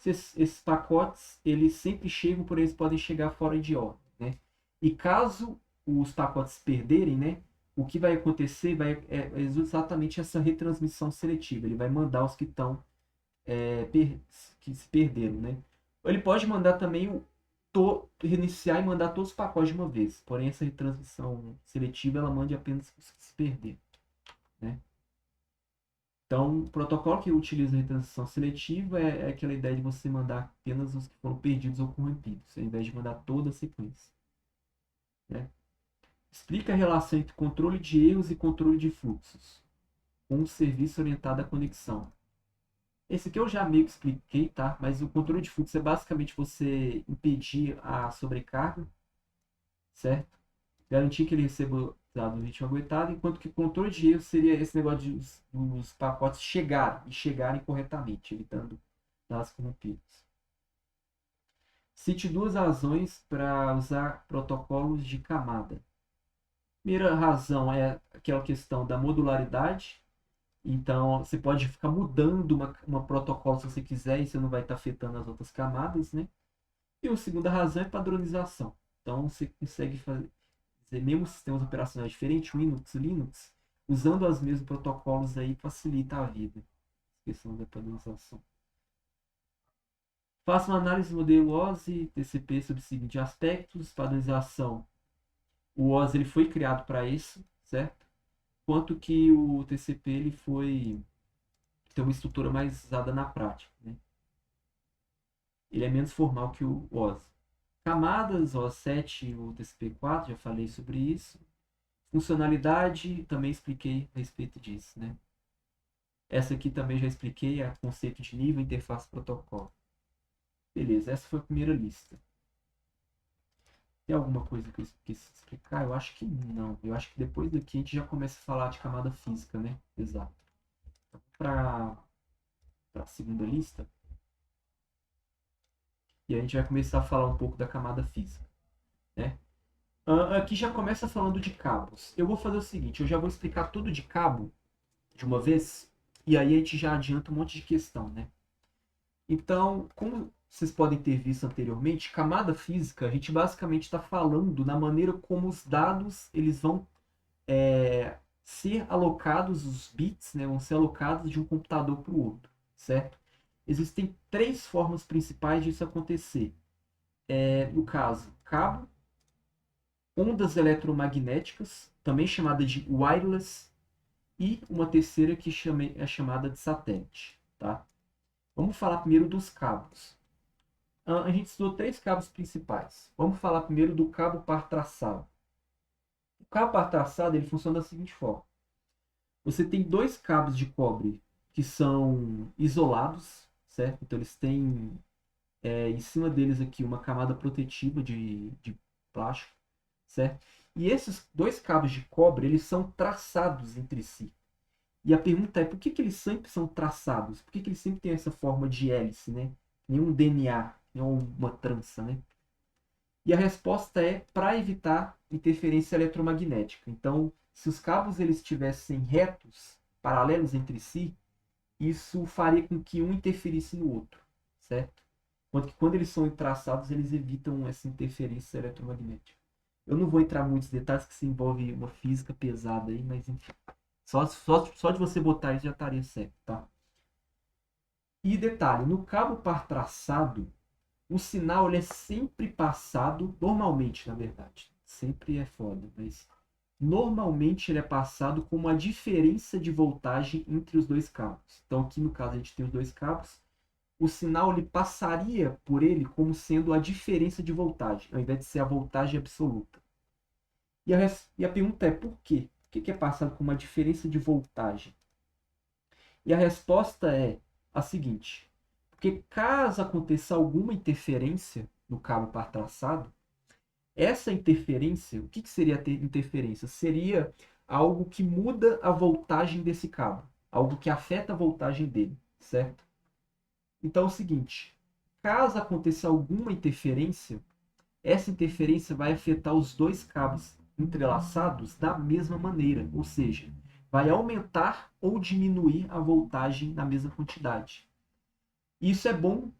Esses pacotes, eles sempre chegam, porém eles podem chegar fora de ordem, né? E caso os pacotes perderem, né? O que vai acontecer é exatamente essa retransmissão seletiva. Ele vai mandar os que estão que se perderam, né? Ele pode mandar também reiniciar e mandar todos os pacotes de uma vez. Porém, essa retransmissão seletiva ela manda apenas os que se perderam, né? Então, o protocolo que utiliza a retransmissão seletiva é aquela ideia de você mandar apenas os que foram perdidos ou corrompidos, ao invés de mandar toda a sequência, né? Explica a relação entre controle de erros e controle de fluxos, com um serviço orientado à conexão. Esse aqui eu já meio que expliquei, tá? Mas o controle de fluxo é basicamente você impedir a sobrecarga, certo? Garantir que ele receba dado do ritmo aguentado, enquanto que o controle de erro seria esse negócio de os pacotes chegarem corretamente, evitando dados corrompidos. Cite duas razões para usar protocolos de camada. Primeira razão é aquela questão da modularidade. Então, você pode ficar mudando uma protocolo se você quiser e você não vai estar afetando as outras camadas, né? E a segunda razão é padronização. Então, você consegue fazer mesmo sistemas operacionais diferentes, Windows, Linux, usando os mesmos protocolos aí facilita a vida. Questão da padronização. Faça uma análise do modelo OSI, TCP sobre os seguintes aspectos. Padronização. O OSI ele foi criado para isso, certo? Quanto que o TCP ele foi ter uma estrutura mais usada na prática, né? Ele é menos formal que o OSI. Camadas, OS7 e o TCP/4, já falei sobre isso. Funcionalidade, também expliquei a respeito disso, né? Essa aqui também já expliquei, é o conceito de nível, interface, protocolo. Beleza, essa foi a primeira lista. Tem alguma coisa que eu esqueci de explicar? Eu acho que não. Eu acho que depois daqui a gente já começa a falar de camada física, né? Exato. Então, para a segunda lista, e a gente vai começar a falar um pouco da camada física, né? Aqui já começa falando de cabos. Eu vou fazer o seguinte, eu já vou explicar tudo de cabo de uma vez, e aí a gente já adianta um monte de questão, né? Então, como vocês podem ter visto anteriormente, camada física, a gente basicamente está falando na maneira como os dados eles vão ser alocados, os bits, né, vão ser alocados de um computador para o outro, certo? Existem três formas principais disso acontecer. No caso, cabo, ondas eletromagnéticas, também chamada de wireless, e uma terceira que é chamada de satélite, tá? Vamos falar primeiro dos cabos. A gente estudou três cabos principais. Vamos falar primeiro do cabo par traçado. O cabo par traçado ele funciona da seguinte forma. Você tem dois cabos de cobre que são isolados, certo? Então eles têm em cima deles aqui uma camada protetiva de plástico, certo? E esses dois cabos de cobre eles são traçados entre si. E a pergunta é por que eles sempre são traçados? Por que eles sempre têm essa forma de hélice, né? Nenhum DNA, nenhuma uma trança, né? E a resposta é para evitar interferência eletromagnética. Então, se os cabos eles estivessem retos, paralelos entre si, isso faria com que um interferisse no outro, certo? Enquanto que quando eles são traçados, eles evitam essa interferência eletromagnética. Eu não vou entrar em muitos detalhes, que se envolve uma física pesada aí, mas enfim. Só de você botar isso já estaria certo, tá? E detalhe, no cabo par traçado, o sinal ele é sempre passado, normalmente, na verdade. Sempre é foda, mas normalmente ele é passado com uma diferença de voltagem entre os dois cabos. Então aqui no caso a gente tem os dois cabos. O sinal ele passaria por ele como sendo a diferença de voltagem, ao invés de ser a voltagem absoluta. E a pergunta é por quê? Por que é passado com uma diferença de voltagem? E a resposta é a seguinte: porque caso aconteça alguma interferência no cabo par traçado, essa interferência, o que seria a interferência? Seria algo que muda a voltagem desse cabo, algo que afeta a voltagem dele, certo? Então é o seguinte, caso aconteça alguma interferência, essa interferência vai afetar os dois cabos entrelaçados da mesma maneira, ou seja, vai aumentar ou diminuir a voltagem na mesma quantidade. Isso é bom,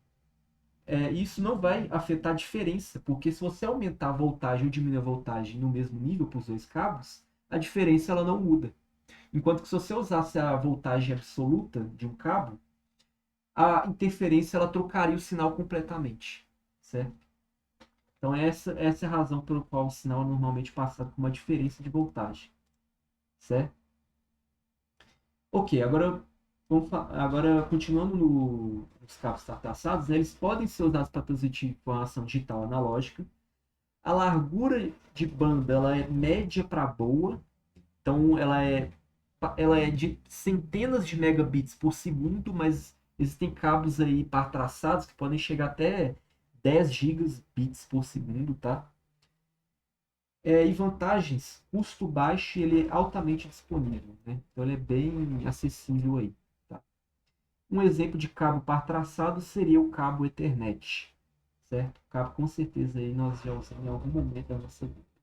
isso não vai afetar a diferença, porque se você aumentar a voltagem ou diminuir a voltagem no mesmo nível para os dois cabos, a diferença ela não muda. Enquanto que se você usasse a voltagem absoluta de um cabo, a interferência ela trocaria o sinal completamente, certo? Então essa é a razão pela qual o sinal é normalmente passado com uma diferença de voltagem, certo? Ok, agora continuando nos cabos traçados, né, eles podem ser usados para transmitir informação digital analógica. A largura de banda ela é média para boa, então ela é de centenas de megabits por segundo, mas existem cabos aí par traçados que podem chegar até 10 gigabits por segundo, tá? E vantagens, custo baixo e ele é altamente disponível, né? Então ele é bem acessível aí, tá? Um exemplo de cabo par traçado seria o cabo Ethernet, certo? O cabo com certeza aí nós já usamos em algum momento da nossa vida.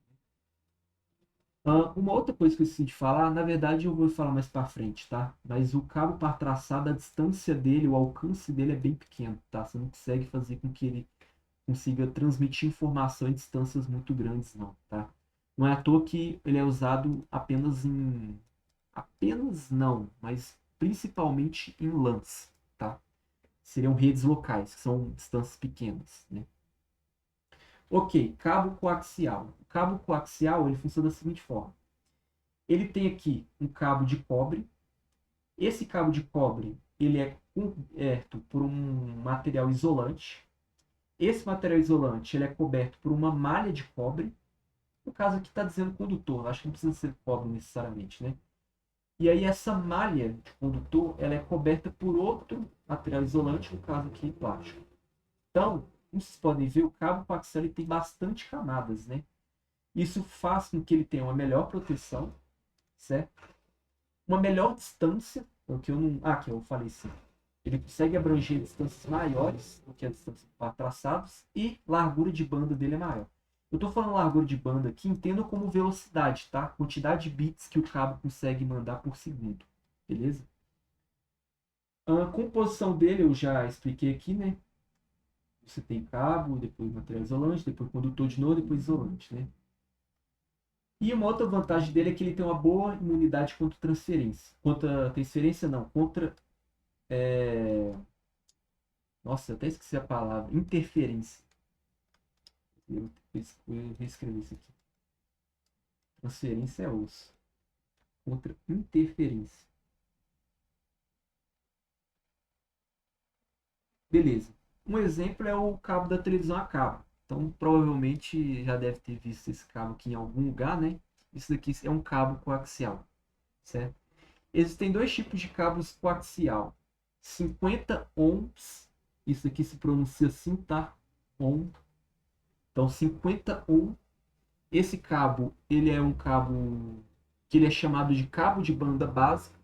Uma outra coisa que eu esqueci de falar, na verdade eu vou falar mais para frente, tá? Mas o cabo par traçado, a distância dele, o alcance dele é bem pequeno, tá? Você não consegue fazer com que ele consiga transmitir informação em distâncias muito grandes, não, tá? Não é à toa que ele é usado apenas não, mas principalmente em LANs, tá? Seriam redes locais, que são distâncias pequenas, né? Ok, cabo coaxial. O cabo coaxial ele funciona da seguinte forma: ele tem aqui um cabo de cobre. Esse cabo de cobre ele é coberto por um material isolante. Esse material isolante ele é coberto por uma malha de cobre. No caso aqui está dizendo condutor, acho que não precisa ser cobre necessariamente, né? E aí essa malha de condutor ela é coberta por outro material isolante, no caso aqui plástico. Então, como vocês podem ver, o cabo coaxial ele tem bastante camadas, né? Isso faz com que ele tenha uma melhor proteção, certo? Uma melhor distância, o que eu não. Ah, que eu falei sim. Ele consegue abranger distâncias maiores do que a distância para traçados e largura de banda dele é maior. Eu estou falando largura de banda aqui, entendo como velocidade, tá? Quantidade de bits que o cabo consegue mandar por segundo, beleza? A composição dele eu já expliquei aqui, né? Você tem cabo, depois material isolante, depois condutor de novo, depois isolante, né? E uma outra vantagem dele é que ele tem uma boa imunidade contra transferência. Contra transferência não, contra nossa, eu até esqueci a palavra. Interferência. Eu reescrevi isso aqui. Transferência é osso. Contra interferência. Beleza. Um exemplo é o cabo da televisão a cabo. Então, provavelmente já deve ter visto esse cabo aqui em algum lugar, né? Isso daqui é um cabo coaxial, certo? Existem dois tipos de cabos coaxial. 50 ohms. Isso aqui se pronuncia assim, tá? Ohm. Então, 50 ohm. Esse cabo, ele é um cabo que ele é chamado de cabo de banda básica.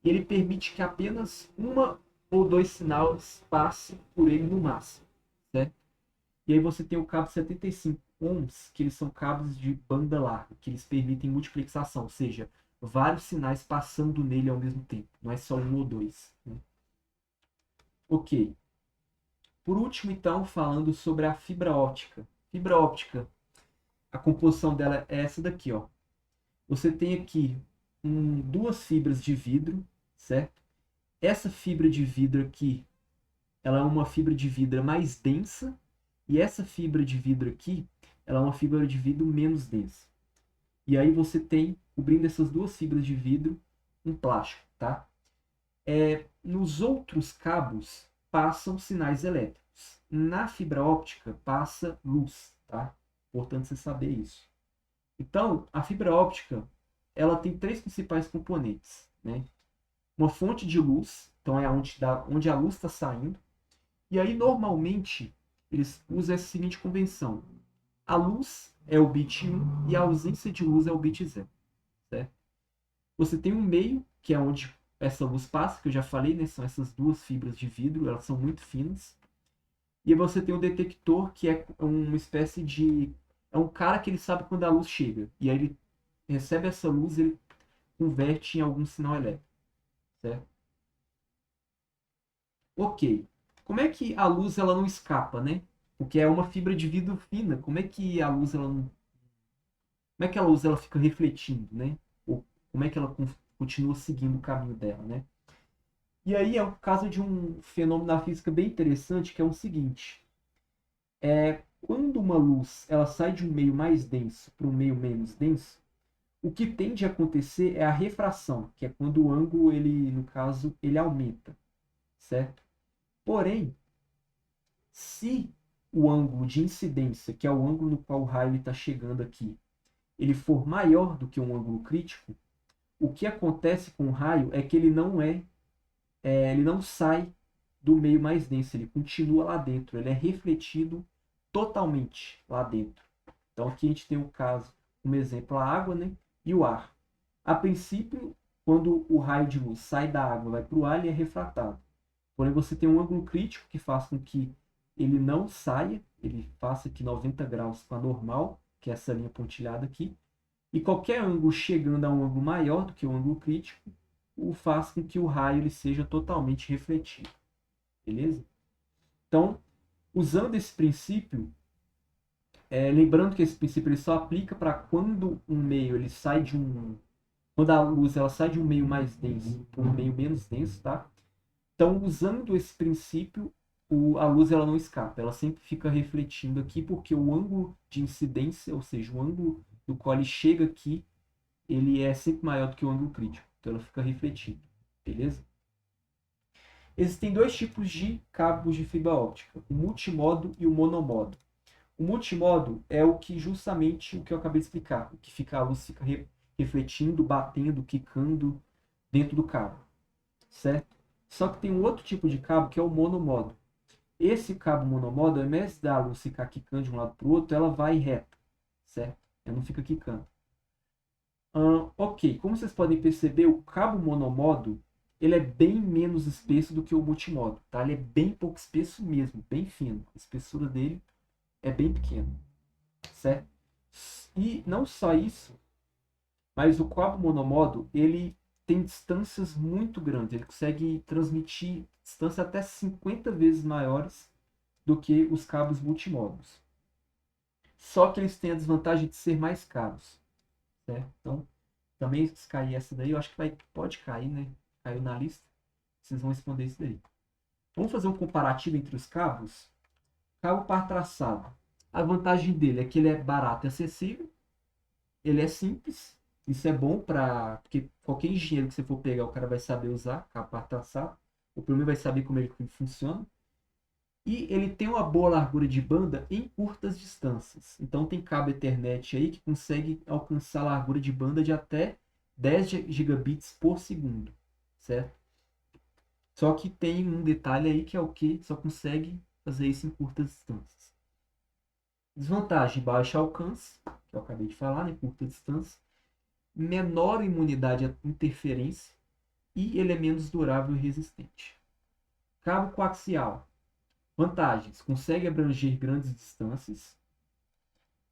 Ele permite que apenas uma ou dois sinais passem por ele no máximo, certo? E aí você tem o cabo 75 ohms, que eles são cabos de banda larga, que eles permitem multiplexação, ou seja, vários sinais passando nele ao mesmo tempo, não é só um ou dois, né? Ok. Por último, então, falando sobre a fibra óptica. Fibra óptica, a composição dela é essa daqui, ó. Você tem aqui duas fibras de vidro, certo? Essa fibra de vidro aqui, ela é uma fibra de vidro mais densa, e essa fibra de vidro aqui, ela é uma fibra de vidro menos densa. E aí você tem, cobrindo essas duas fibras de vidro, um plástico, tá? Nos outros cabos passam sinais elétricos. Na fibra óptica passa luz, tá? Importante você saber isso. Então, a fibra óptica, ela tem três principais componentes, né? Uma fonte de luz, então é onde a luz está saindo. E aí, normalmente, eles usam essa seguinte convenção. A luz é o bit 1 e a ausência de luz é o bit 0. Certo? Você tem um meio, que é onde essa luz passa, que eu já falei, né? São essas duas fibras de vidro, elas são muito finas. E aí você tem um detector, que é uma espécie de... É um cara que ele sabe quando a luz chega. E aí ele recebe essa luz e ele converte em algum sinal elétrico. Certo? Ok. Como é que a luz ela não escapa, né? Porque é uma fibra de vidro fina. Como é que a luz ela não... Como é que a luz ela fica refletindo, né? Ou como é que ela continua seguindo o caminho dela, né? E aí é o caso de um fenômeno na física bem interessante, que é o seguinte. Quando uma luz ela sai de um meio mais denso para um meio menos denso, o que tende a acontecer é a refração, que é quando o ângulo, ele, no caso, ele aumenta, certo? Porém, se o ângulo de incidência, que é o ângulo no qual o raio está chegando aqui, ele for maior do que um ângulo crítico, o que acontece com o raio é que ele ele não sai do meio mais denso, ele continua lá dentro, ele é refletido totalmente lá dentro. Então aqui a gente tem o caso, como exemplo, a água, né, e o ar. A princípio, quando o raio de luz sai da água e vai para o ar, ele é refratado. Porém, você tem um ângulo crítico que faz com que ele não saia, ele faça aqui 90 graus com a normal, que é essa linha pontilhada aqui, e qualquer ângulo chegando a um ângulo maior do que o ângulo crítico, o faz com que o raio ele seja totalmente refletido. Beleza? Então, usando esse princípio, lembrando que esse princípio ele só aplica para quando um meio ele sai de um... Quando a luz ela sai de um meio mais denso para um meio menos denso, tá? Então, usando esse princípio, a luz ela não escapa, ela sempre fica refletindo aqui, porque o ângulo de incidência, ou seja, o ângulo do qual ele chega aqui, ele é sempre maior do que o ângulo crítico. Então, ela fica refletindo, beleza? Existem dois tipos de cabos de fibra óptica, o multimodo e o monomodo. O multimodo é o que justamente o que eu acabei de explicar, o que fica, a luz fica refletindo, batendo, quicando dentro do cabo, certo? Só que tem um outro tipo de cabo que é o monomodo. Esse cabo monomodo, ao invés da luz ficar quicando de um lado para o outro, ela vai reta, certo? Ela não fica quicando. Ok, como vocês podem perceber, o cabo monomodo ele é bem menos espesso do que o multimodo, tá? Ele é bem pouco espesso mesmo, bem fino. A espessura dele é bem pequena, certo? E não só isso, mas o cabo monomodo ele tem distâncias muito grandes. Ele consegue transmitir distâncias até 50 vezes maiores do que os cabos multimodos. Só que eles têm a desvantagem de ser mais caros, certo? Então, também se cair essa daí, eu acho que pode cair, né? Caiu na lista. Vocês vão responder isso daí. Vamos fazer um comparativo entre os cabos. Cabo par traçado. A vantagem dele é que ele é barato e acessível. Ele é simples. Isso é bom para... Porque qualquer engenheiro que você for pegar, o cara vai saber usar cabo par traçado. O primeiro vai saber como ele funciona. E ele tem uma boa largura de banda em curtas distâncias. Então tem cabo Ethernet aí que consegue alcançar a largura de banda de até 10 gigabits por segundo, certo? Só que tem um detalhe aí que é o que só consegue fazer isso em curtas distâncias. Desvantagem, baixo alcance, que eu acabei de falar, né? Curta distância. Menor imunidade à interferência e ele é menos durável e resistente. Cabo coaxial. Vantagens: consegue abranger grandes distâncias,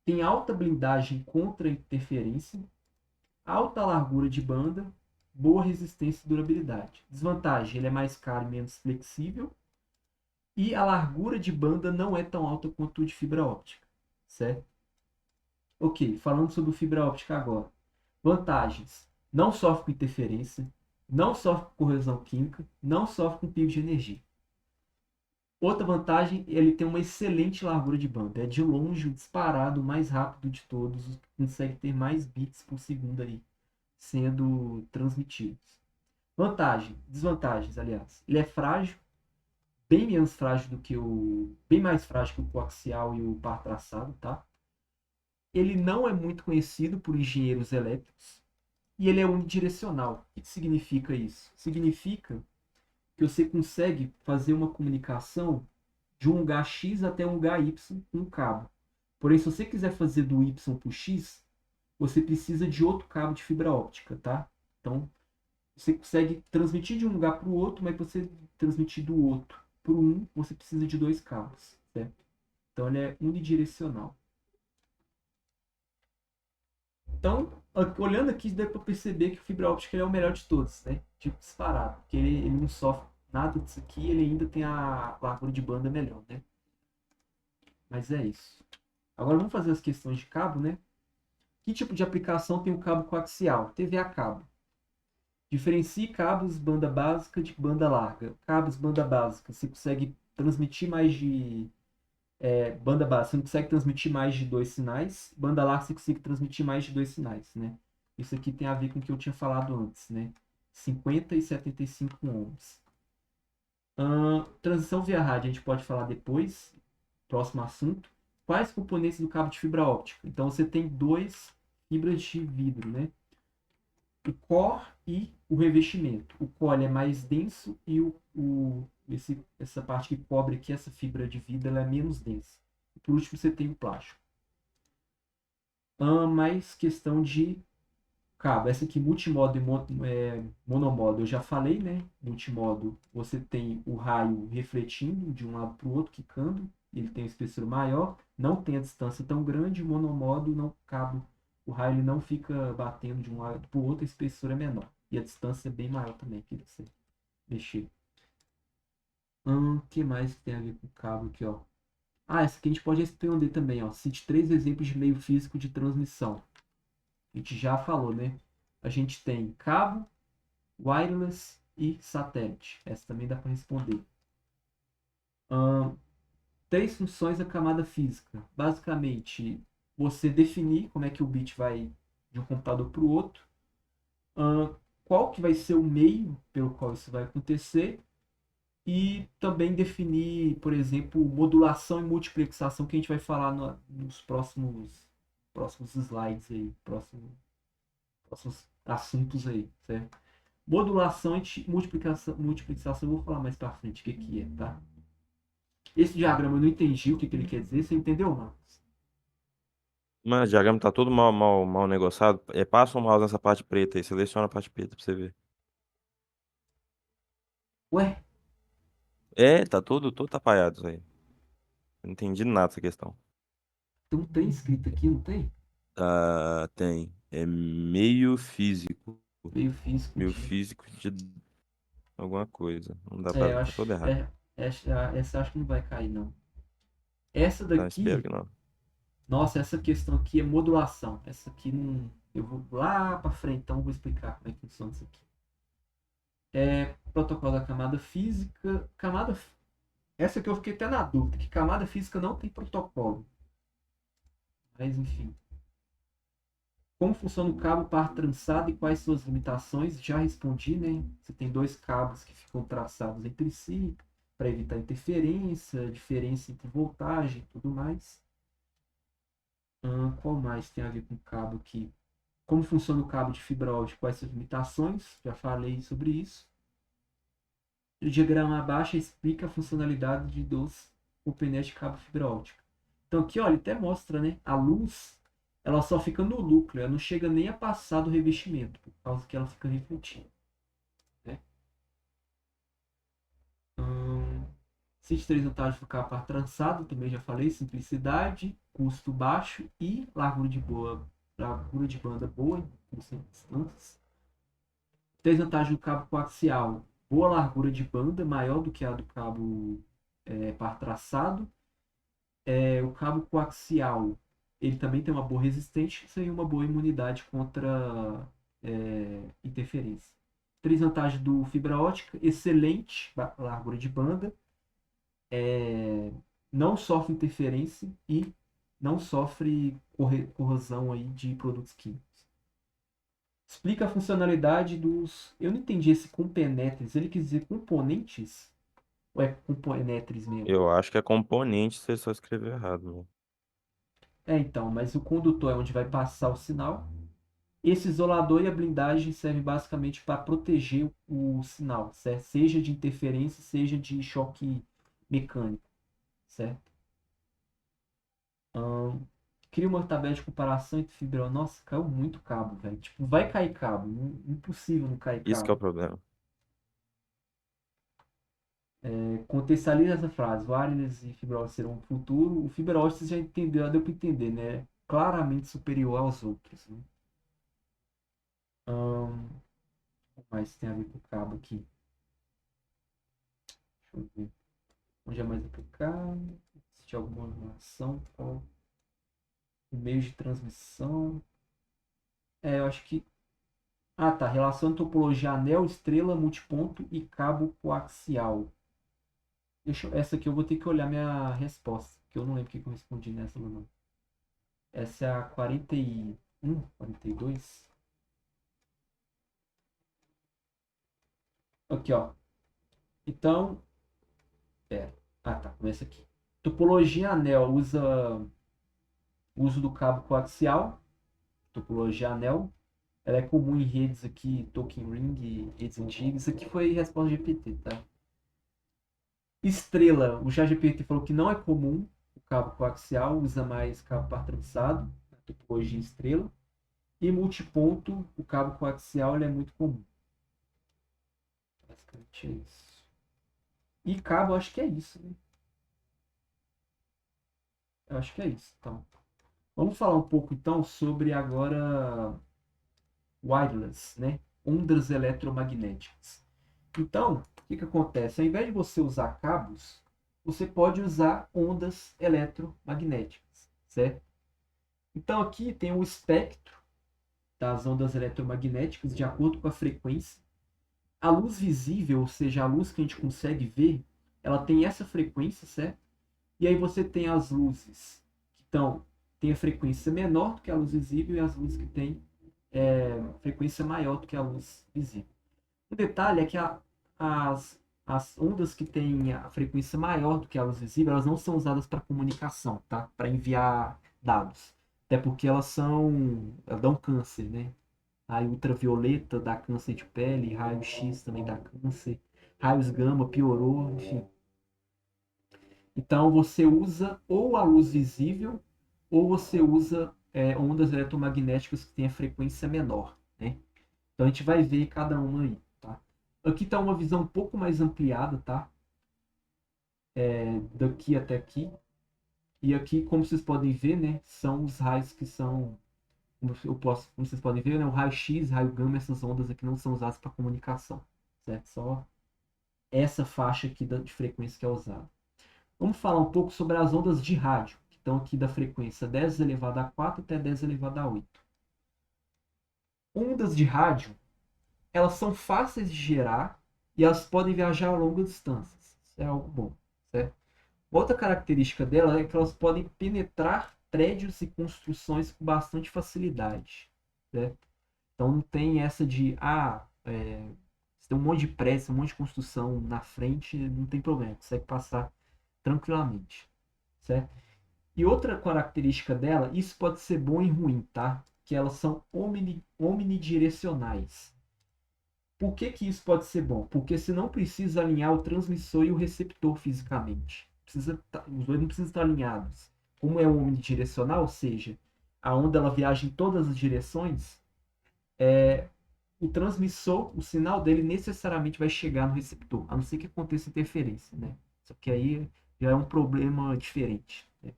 tem alta blindagem contra interferência, alta largura de banda, boa resistência e durabilidade. Desvantagem: ele é mais caro e menos flexível. E a largura de banda não é tão alta quanto o de fibra óptica, certo? Ok, falando sobre fibra óptica agora. Vantagens: não sofre com interferência, não sofre com corrosão química, não sofre com pico de energia. Outra vantagem, ele tem uma excelente largura de banda. É de longe o disparado mais rápido de todos, consegue ter mais bits por segundo aí sendo transmitidos. Vantagem, desvantagens, aliás. Ele é frágil, bem menos frágil do que bem mais frágil que o coaxial e o par traçado, tá? Ele não é muito conhecido por engenheiros elétricos e ele é unidirecional. O que significa isso? Significa que você consegue fazer uma comunicação de um lugar X até um lugar Y com um cabo. Porém, se você quiser fazer do Y para o X, você precisa de outro cabo de fibra óptica, tá? Então, você consegue transmitir de um lugar para o outro, mas para você transmitir do outro para um, você precisa de dois cabos, certo? Então, ele é unidirecional. Então, olhando aqui, dá para perceber que o fibra óptica é o melhor de todos, né? Tipo, disparado. Porque ele não sofre nada disso aqui, ele ainda tem a largura de banda melhor, né? Mas é isso. Agora vamos fazer as questões de cabo, né? Que tipo de aplicação tem o cabo coaxial? TV a cabo. Diferencie cabos banda básica de banda larga. Cabos banda básica, você consegue transmitir mais de banda básica, você não consegue transmitir mais de dois sinais. Banda larga, você consegue transmitir mais de dois sinais, né? Isso aqui tem a ver com o que eu tinha falado antes, né? 50 e 75 ohms. Transição via rádio, a gente pode falar depois, próximo assunto. Quais componentes do cabo de fibra óptica? Então você tem dois fibras de vidro, né? O core e o revestimento. O core é mais denso e essa parte que cobre aqui, essa fibra de vidro, ela é menos densa. E por último, você tem o plástico. Mais questão de cabo. Essa aqui, multimodo e monomodo, eu já falei, né? Multimodo, você tem o raio refletindo de um lado para o outro, quicando. Ele tem uma espessura maior, não tem a distância tão grande. O monomodo, não cabo, o raio ele não fica batendo de um lado para o outro, a espessura é menor. E a distância é bem maior também, que você mexer. Que mais que tem a ver com o cabo aqui, ó? Essa aqui a gente pode responder também, ó. Cite três exemplos de meio físico de transmissão. A gente já falou, né? A gente tem cabo, wireless e satélite. Essa também dá para responder. Três funções da camada física. Basicamente, você definir como é que o bit vai de um computador para o outro. Qual que vai ser o meio pelo qual isso vai acontecer. E também definir, por exemplo, modulação e multiplexação, que a gente vai falar nos próximos slides aí, próximos assuntos aí, certo? Modulação e multiplicação eu vou falar mais pra frente o que é, tá? Esse diagrama eu não entendi o que ele quer dizer, você entendeu, Marcos? Mas o diagrama tá todo mal negociado. Passa o mouse nessa parte preta aí, seleciona a parte preta pra você ver. Ué, Tá todo apaiado isso aí. Não entendi nada dessa questão. tem um trem escrito aqui, não tem? Ah, tem. É meio físico. Meio físico Meio de. físico de alguma coisa. Não dá pra É, eu ver, tá acho. todo errado. Essa acho que não vai cair, não. Essa Tá, espero daqui. que não. Nossa, essa questão aqui é modulação. Essa aqui não. Eu vou lá para frente, então vou explicar como é que funciona isso aqui. Protocolo da camada física. Essa aqui eu fiquei até na dúvida, que camada física não tem protocolo. Mas enfim. Como funciona o cabo par trançado e quais suas limitações? Já respondi, né? Você tem dois cabos que ficam traçados entre si para evitar interferência, diferença entre voltagem e tudo mais. Qual mais tem a ver com o cabo aqui? Como funciona o cabo de fibra óptica? Quais suas limitações? Já falei sobre isso. O diagrama abaixo explica a funcionalidade dos componentes de cabo fibra óptica. Então aqui, olha, ele até mostra, né? A luz, ela só fica no núcleo, ela não chega nem a passar do revestimento, por causa que ela fica refletindo, né? Cite três vantagens do cabo par trançado, também já falei, simplicidade, custo baixo e largura de banda boa em distâncias. Três vantagens do cabo coaxial, boa largura de banda, maior do que a do cabo par traçado. O cabo coaxial, ele também tem uma boa resistência e uma boa imunidade contra interferência. Três vantagens do fibra ótica: excelente largura de banda, não sofre interferência e não sofre corrosão aí de produtos químicos. Explica a funcionalidade dos. Eu não entendi esse compenetres. Ele quis dizer componentes? Ou é compenetres mesmo? Eu acho que é componente, você só escreveu errado, né? Então, mas o condutor é onde vai passar o sinal. Esse isolador e a blindagem servem basicamente para proteger o sinal, certo? Seja de interferência, seja de choque mecânico, certo? Cria uma tabela de comparação entre fibra. Nossa, caiu muito cabo, velho. Tipo, vai cair cabo. Impossível não cair Isso que é o cabo. problema. Contextualiza essa frase. Wireless e fibra ótica serão o futuro. O fibra ótica você já entendeu, já deu para entender, né? Claramente superior aos outros, né? O que mais tem a ver com o cabo aqui? Deixa eu ver. Onde é mais aplicado? Se tinha alguma relação com o meio de transmissão. Eu acho que. Ah, tá. Relação de topologia anel, estrela, multiponto e cabo coaxial. Essa aqui eu vou ter que olhar minha resposta, que eu não lembro o que eu respondi nessa, não. Essa é a 41, 42. Aqui, ó. Então, pera. Ah, tá. Começa aqui. Topologia anel usa uso do cabo coaxial. Topologia anel. Ela é comum em redes aqui, Token Ring, redes antigas. Isso aqui foi resposta GPT, tá? Estrela, o ChatGPT falou que não é comum o cabo coaxial, usa mais cabo par trançado, a topologia estrela. E multiponto, o cabo coaxial ele é muito comum. Basicamente é isso. E cabo, eu acho que é isso, né? Eu acho que é isso. Então, vamos falar um pouco então sobre agora wireless, né? Ondas eletromagnéticas. Então, o que acontece? Ao invés de você usar cabos, você pode usar ondas eletromagnéticas, certo? Então aqui tem o espectro das ondas eletromagnéticas de acordo com a frequência. A luz visível, ou seja, a luz que a gente consegue ver, ela tem essa frequência, certo? E aí você tem as luzes que tem a frequência menor do que a luz visível e as luzes que têm frequência maior do que a luz visível. O detalhe é que as ondas que têm a frequência maior do que a luz visível, elas não são usadas para comunicação, tá? Para enviar dados. Até porque elas dão câncer, né? Raio ultravioleta dá câncer de pele, raio X também dá câncer, raios gama piorou, enfim. Então você usa ou a luz visível ou você usa ondas eletromagnéticas que têm a frequência menor, né? Então a gente vai ver cada uma aí, tá? Aqui está uma visão um pouco mais ampliada, tá? Daqui até aqui. E aqui, como vocês podem ver, né, são os raios que são, como vocês podem ver, né, o raio X, raio gama, essas ondas aqui não são usadas para comunicação, certo? Só essa faixa aqui de frequência que é usada. Vamos falar um pouco sobre as ondas de rádio, que estão aqui da frequência 10 elevado a 4 até 10 elevado a 8. Ondas de rádio, elas são fáceis de gerar e elas podem viajar a longas distâncias. Isso é algo bom, certo? Outra característica dela é que elas podem penetrar prédios e construções com bastante facilidade, certo? Então não tem essa de, você tem um monte de prédio, um monte de construção na frente, não tem problema, consegue passar tranquilamente, certo? E outra característica dela, isso pode ser bom e ruim, tá? Que elas são omnidirecionais. Por que que isso pode ser bom? Porque você não precisa alinhar o transmissor e o receptor fisicamente. Os dois não precisam estar alinhados. Como é um omnidirecional, ou seja, a onda ela viaja em todas as direções, o transmissor, o sinal dele necessariamente vai chegar no receptor, a não ser que aconteça interferência, né? Só que aí já é um problema diferente, né?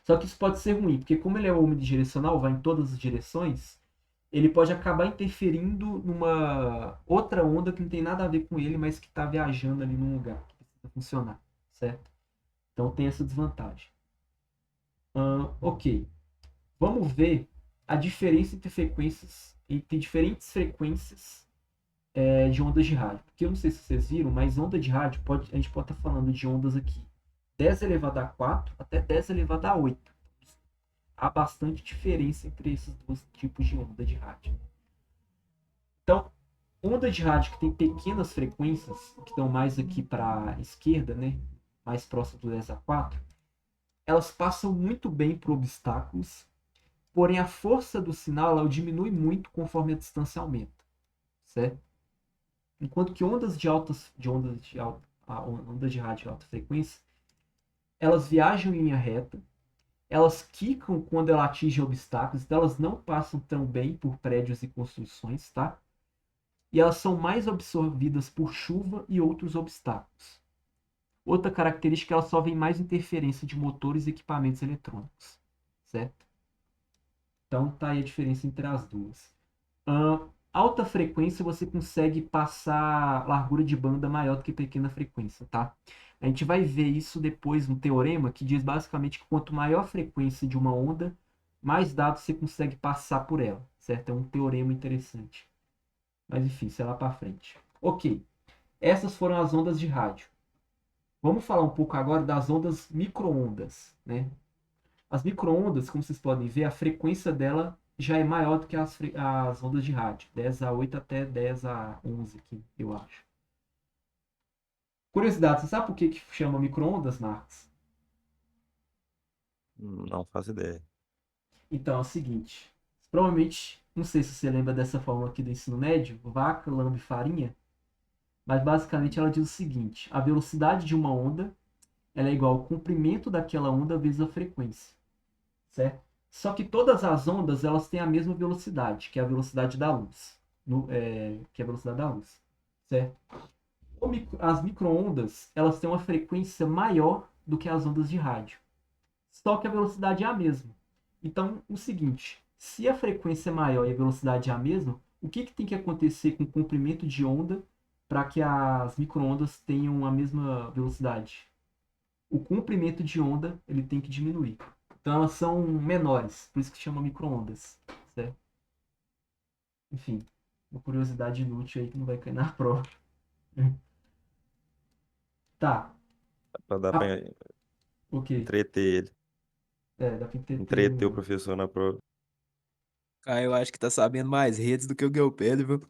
Só que isso pode ser ruim, porque como ele é omnidirecional, vai em todas as direções, ele pode acabar interferindo numa outra onda que não tem nada a ver com ele, mas que está viajando ali num lugar. funcionar, certo? Então tem essa desvantagem. Ok, vamos ver a diferença entre diferentes frequências de ondas de rádio. Porque eu não sei se vocês viram, mas onda de rádio, a gente pode estar falando de ondas aqui 10 elevado a 4 até 10 elevado a 8. Há bastante diferença entre esses dois tipos de onda de rádio. Então, onda de rádio que tem pequenas frequências, que estão mais aqui para a esquerda, né? Mais próximo do 10 a 4, elas passam muito bem por obstáculos, porém a força do sinal ela diminui muito conforme a distância aumenta, certo? Enquanto que ondas de rádio de alta frequência, elas viajam em linha reta, elas quicam quando ela atinge obstáculos, então elas não passam tão bem por prédios e construções, tá? E elas são mais absorvidas por chuva e outros obstáculos. Outra característica é que elas sofrem mais interferência de motores e equipamentos eletrônicos, certo? Então tá aí a diferença entre as duas. Alta frequência você consegue passar largura de banda maior do que pequena frequência, tá? A gente vai ver isso depois no teorema, que diz basicamente que quanto maior a frequência de uma onda, mais dados você consegue passar por ela, certo? É um teorema interessante. Mas enfim, sei lá para frente. Ok, essas foram as ondas de rádio. Vamos falar um pouco agora das ondas micro-ondas, né? As micro-ondas, como vocês podem ver, a frequência dela já é maior do que as ondas de rádio. 10 a 8 até 10 a 11 aqui, eu acho. Curiosidade, você sabe por que chama micro-ondas, Marcos? Não faço ideia. Então, é o seguinte. Provavelmente, não sei se você lembra dessa fórmula aqui do ensino médio, vaca, lama e farinha, mas basicamente ela diz o seguinte. A velocidade de uma onda ela é igual ao comprimento daquela onda vezes a frequência, certo? Só que todas as ondas elas têm a mesma velocidade, que é a velocidade da luz, que é a velocidade da luz, certo? As microondas elas têm uma frequência maior do que as ondas de rádio, só que a velocidade é a mesma. Então, o seguinte, se a frequência é maior e a velocidade é a mesma, o que tem que acontecer com o comprimento de onda para que as microondas tenham a mesma velocidade? O comprimento de onda ele tem que diminuir. Então elas são menores, por isso que chama micro-ondas, certo? Enfim, uma curiosidade inútil aí que não vai cair na prova. Tá. Dá pra Ok. entreter ele. Dá pra entender Entreter o o... professor na prova. Cara, eu acho que tá sabendo mais redes do que o Guilherme, viu?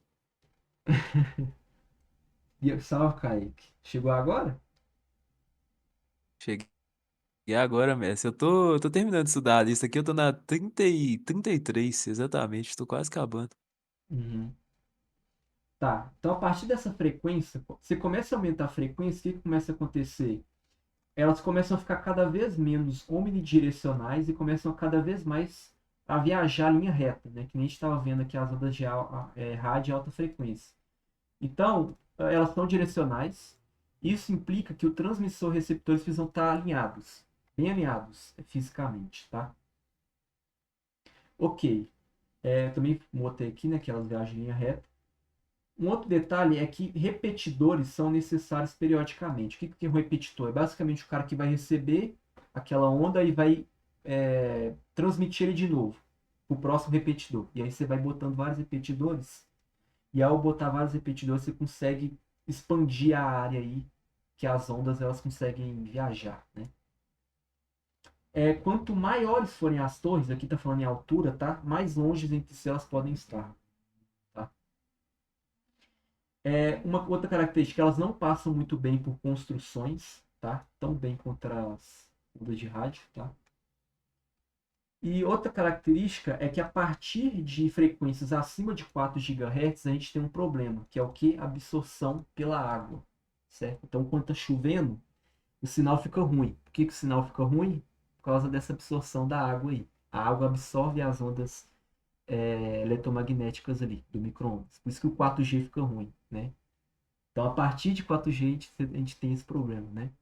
Salve, Kaique. Chegou agora? Cheguei agora, mestre. Eu tô terminando de estudar isso aqui, eu tô na 33 exatamente, tô quase acabando. Uhum. Tá. Então, a partir dessa frequência, você começa a aumentar a frequência, o que começa a acontecer? Elas começam a ficar cada vez menos omnidirecionais e começam a cada vez mais a viajar em linha reta, né? Que nem a gente estava vendo aqui as ondas de rádio e alta frequência. Então, elas são direcionais. Isso implica que o transmissor e o receptor precisam estar alinhados, bem alinhados fisicamente, tá? Ok. Também botei aqui, né, que elas viajam em linha reta. Um outro detalhe é que repetidores são necessários periodicamente. O que é um repetidor? É basicamente o cara que vai receber aquela onda e vai transmitir ele de novo para o próximo repetidor. E aí você vai botando vários repetidores. E ao botar vários repetidores, você consegue expandir a área aí que as ondas elas conseguem viajar, né? Quanto maiores forem as torres, aqui está falando em altura, tá? Mais longe entre si elas podem estar. Tá? Uma outra característica, elas não passam muito bem por construções, tá? Tão bem contra as ondas de rádio, tá? E outra característica é que a partir de frequências acima de 4 GHz a gente tem um problema, que é o que? Absorção pela água, certo? Então, quando está chovendo, o sinal fica ruim. Por que o sinal fica ruim? Por causa dessa absorção da água aí. A água absorve as ondas eletromagnéticas ali, do micro-ondas. Por isso que o 4G fica ruim, né? Então, a partir de 4G, a gente tem esse problema, né?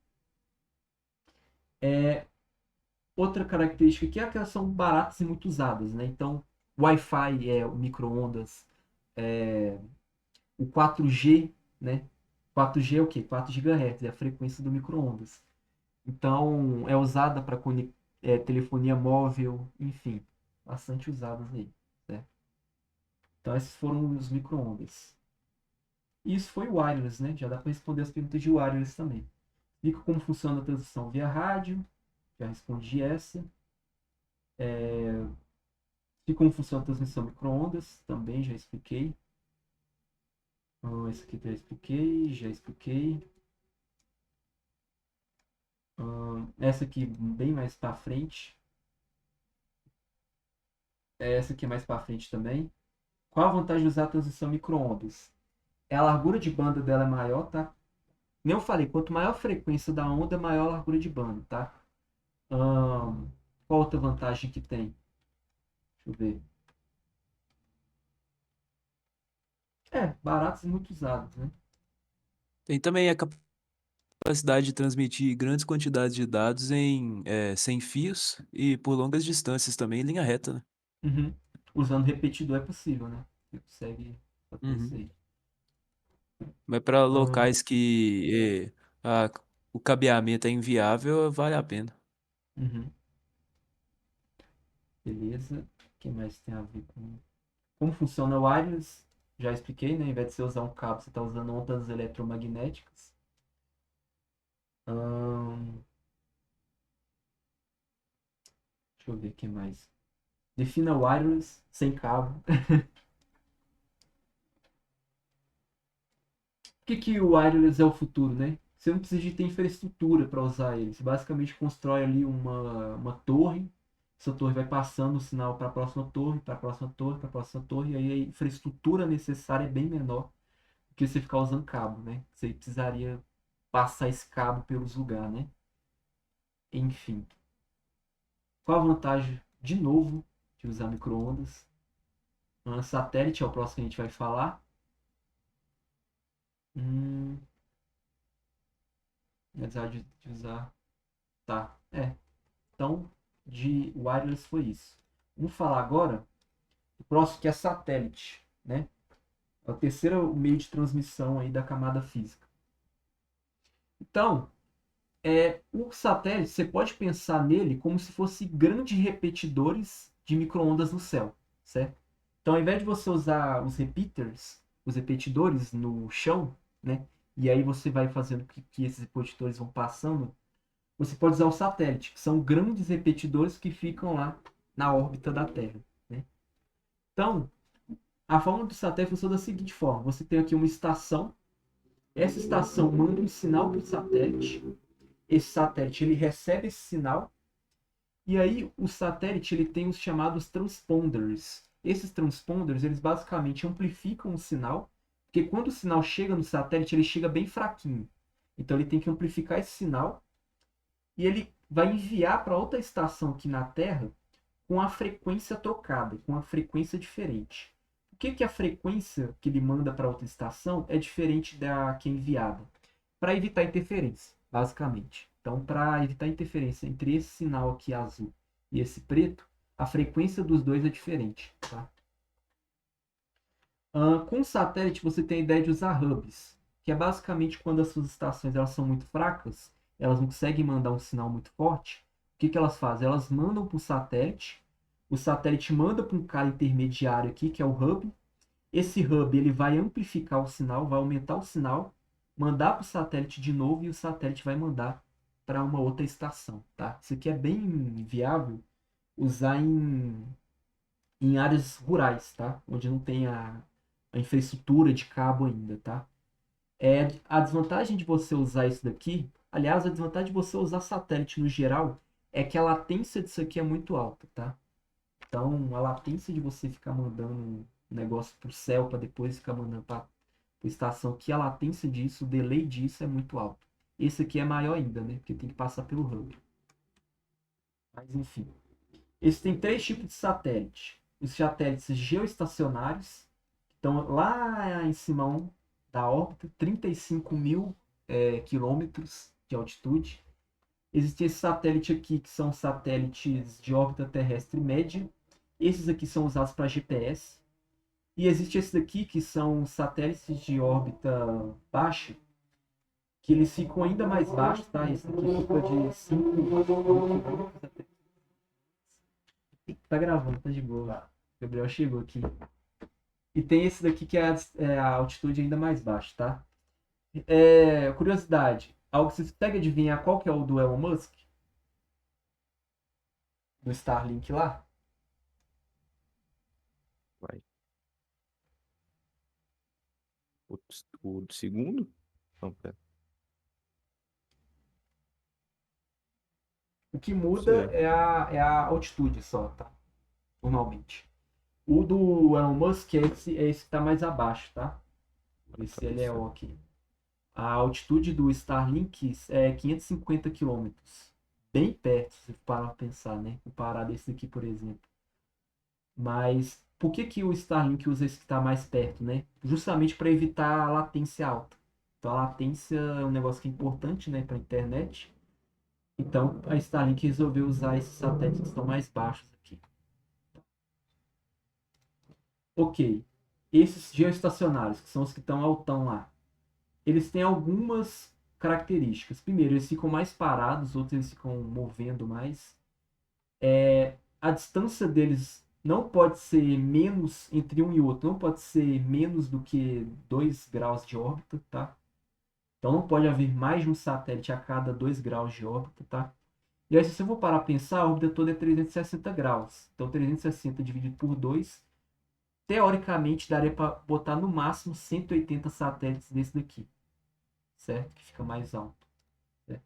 Outra característica aqui é que elas são baratas e muito usadas, né? Então, Wi-Fi, o micro-ondas, o 4G, né? 4G é o quê? 4 GHz, é a frequência do micro-ondas. Então, é usada para telefonia móvel, enfim, bastante usadas aí, certo? Então, esses foram os micro-ondas. E isso foi o wireless, né? Já dá para responder as perguntas de wireless também. Explica como funciona a transmissão via rádio, já respondi essa. E como funciona a transmissão micro-ondas, também já expliquei. Esse aqui já expliquei. Essa aqui bem mais para frente. Essa aqui é mais para frente também. Qual a vantagem de usar a transmissão micro-ondas? A largura de banda dela é maior, tá? Nem eu falei, quanto maior a frequência da onda, maior a largura de banda, tá? Qual outra vantagem que tem? Deixa eu ver. Baratos e muito usados, né? Tem também a capacidade de transmitir grandes quantidades de dados sem fios e por longas distâncias também em linha reta, né? Uhum. Usando repetidor é possível, né? Você consegue fazer isso Uhum. aí. Mas para Hum, locais que o cabeamento é inviável, vale a pena. uhum. Beleza. O que mais tem a ver com... Como funciona o wireless? Já expliquei, né? Ao invés de você usar um cabo, você está usando ondas eletromagnéticas. Deixa eu ver o que mais. Defina wireless sem cabo. Que o wireless é o futuro, né? Você não precisa de ter infraestrutura para usar ele. Você basicamente constrói ali uma torre. Essa torre vai passando o sinal para a próxima torre, para a próxima torre, para a próxima torre. E aí a infraestrutura necessária é bem menor do que você ficar usando cabo, né? Você precisaria passar esse cabo pelos lugares, né? Enfim. Qual a vantagem, de novo, de usar micro-ondas? Satélite é o próximo que a gente vai falar. Hum, apesar de usar. Tá. Então, de wireless foi isso. Vamos falar agora do próximo que é satélite, né? É o terceiro meio de transmissão aí da camada física. Então, o satélite, você pode pensar nele como se fosse grandes repetidores de micro-ondas no céu, certo? Então, ao invés de você usar os repeaters, os repetidores no chão, né? E aí você vai fazendo que esses repetidores vão passando, você pode usar o satélite, que são grandes repetidores que ficam lá na órbita da Terra, né? Então, a forma do satélite funciona da seguinte forma: você tem aqui uma estação, essa estação manda um sinal para o satélite, esse satélite ele recebe esse sinal, e aí o satélite ele tem os chamados transponders. Esses transponders eles basicamente amplificam o sinal, porque quando o sinal chega no satélite ele chega bem fraquinho, então ele tem que amplificar esse sinal e ele vai enviar para outra estação aqui na Terra com a frequência trocada, com a frequência diferente. O que a frequência que ele manda para outra estação é diferente da que é enviada? Para evitar interferência, basicamente. Então, para evitar interferência entre esse sinal aqui azul e esse preto, a frequência dos dois é diferente. Tá? Com o satélite, você tem a ideia de usar hubs, que é basicamente quando as suas estações elas são muito fracas, elas não conseguem mandar um sinal muito forte. O que elas fazem? Elas mandam para o satélite manda para um cara intermediário aqui, que é o hub. Esse hub ele vai amplificar o sinal, vai aumentar o sinal, mandar para o satélite de novo e o satélite vai mandar para uma outra estação. Tá? Isso aqui é bem viável usar em áreas rurais, tá? Onde não tem a infraestrutura de cabo ainda, tá? A desvantagem de você usar isso daqui, aliás, a desvantagem de você usar satélite no geral, é que a latência disso aqui é muito alta, tá? Então, a latência de você ficar mandando um negócio pro céu para depois ficar mandando para a estação, que a latência disso, o delay disso é muito alto. Esse aqui é maior ainda, né? Porque tem que passar pelo hub. Mas, enfim. Esse tem três tipos de satélite. Os satélites geoestacionários, que estão lá em cima da órbita, 35 mil quilômetros de altitude. Existe esse satélite aqui, que são satélites de órbita terrestre média. Esses aqui são usados para GPS. E existe esse daqui, que são satélites de órbita baixa, que eles ficam ainda mais baixos, tá? Esse aqui fica de 5 km até... Tá gravando, tá de boa. O Gabriel chegou aqui. E tem esse daqui que é a altitude ainda mais baixa, tá? Curiosidade. Algo que você consegue adivinhar qual que é o do Elon Musk? Do Starlink lá? Vai. O segundo? Não, pera. O que Não muda sei. é a altitude só, tá? Normalmente. O do Elon Musk é esse que tá mais abaixo, tá? Esse LEO aqui. A altitude do Starlink é 550 quilômetros. Bem perto, se parar pra pensar, né? Comparado a esse aqui, por exemplo. Mas por que o Starlink usa esse que está mais perto, né? Justamente para evitar a latência alta. Então a latência é um negócio que é importante, né, para a internet. Então a Starlink resolveu usar esses satélites que estão mais baixos aqui. Ok. Esses geoestacionários, que são os que estão altão lá, eles têm algumas características. Primeiro, eles ficam mais parados, outros eles ficam movendo mais. A distância deles não pode ser menos entre um e outro, não pode ser menos do que 2 graus de órbita, tá? Então não pode haver mais de um satélite a cada 2 graus de órbita, tá? E aí, se você for parar a pensar, a órbita toda é 360 graus. Então 360 dividido por 2, teoricamente daria para botar no máximo 180 satélites desse daqui, certo? Que fica mais alto. Certo?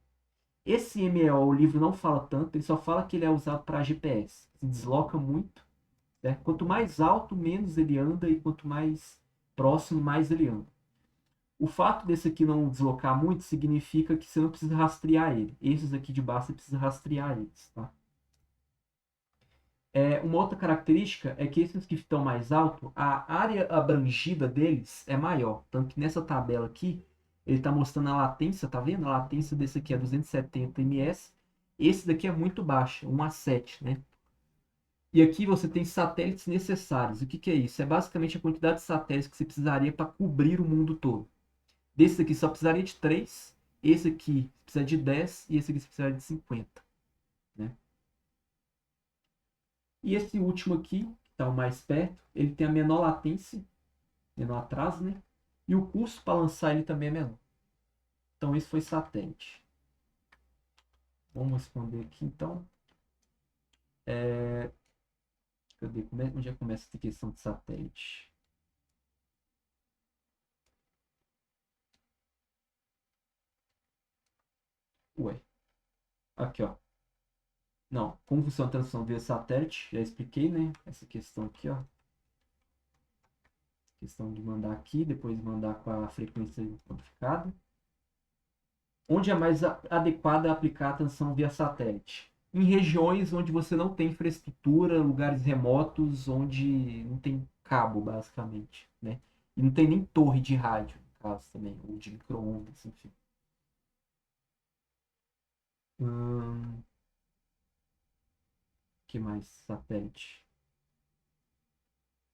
Esse MEO, o livro não fala tanto, ele só fala que ele é usado para GPS. Se desloca muito. Certo? Quanto mais alto, menos ele anda, e quanto mais próximo, mais ele anda. O fato desse aqui não deslocar muito significa que você não precisa rastrear ele. Esses aqui de baixo você precisa rastrear eles. Tá? Uma outra característica é que esses que estão mais alto, a área abrangida deles é maior. Tanto que nessa tabela aqui, ele está mostrando a latência, tá vendo? A latência desse aqui é 270 ms. Esse daqui é muito baixo, 1 a 7, né? E aqui você tem satélites necessários. O que é isso? É basicamente a quantidade de satélites que você precisaria para cobrir o mundo todo. Desse aqui só precisaria de 3, esse aqui precisa de 10 e esse aqui precisaria de 50. Né? E esse último aqui, que está o mais perto, ele tem a menor latência, menor atraso, né? E o custo para lançar ele também é menor. Então esse foi satélite. Vamos responder aqui então. Cadê? Onde é que começa essa questão de satélite? Ué. Aqui, ó. Não, como funciona a transmissão via satélite, já expliquei, né? Essa questão aqui, ó. Questão de mandar aqui, depois mandar com a frequência amplificada. Onde é mais adequado aplicar a transmissão via satélite? Em regiões onde você não tem infraestrutura, lugares remotos, onde não tem cabo, basicamente, né? E não tem nem torre de rádio, no caso também, ou de micro-ondas, enfim. Que mais? Satélite.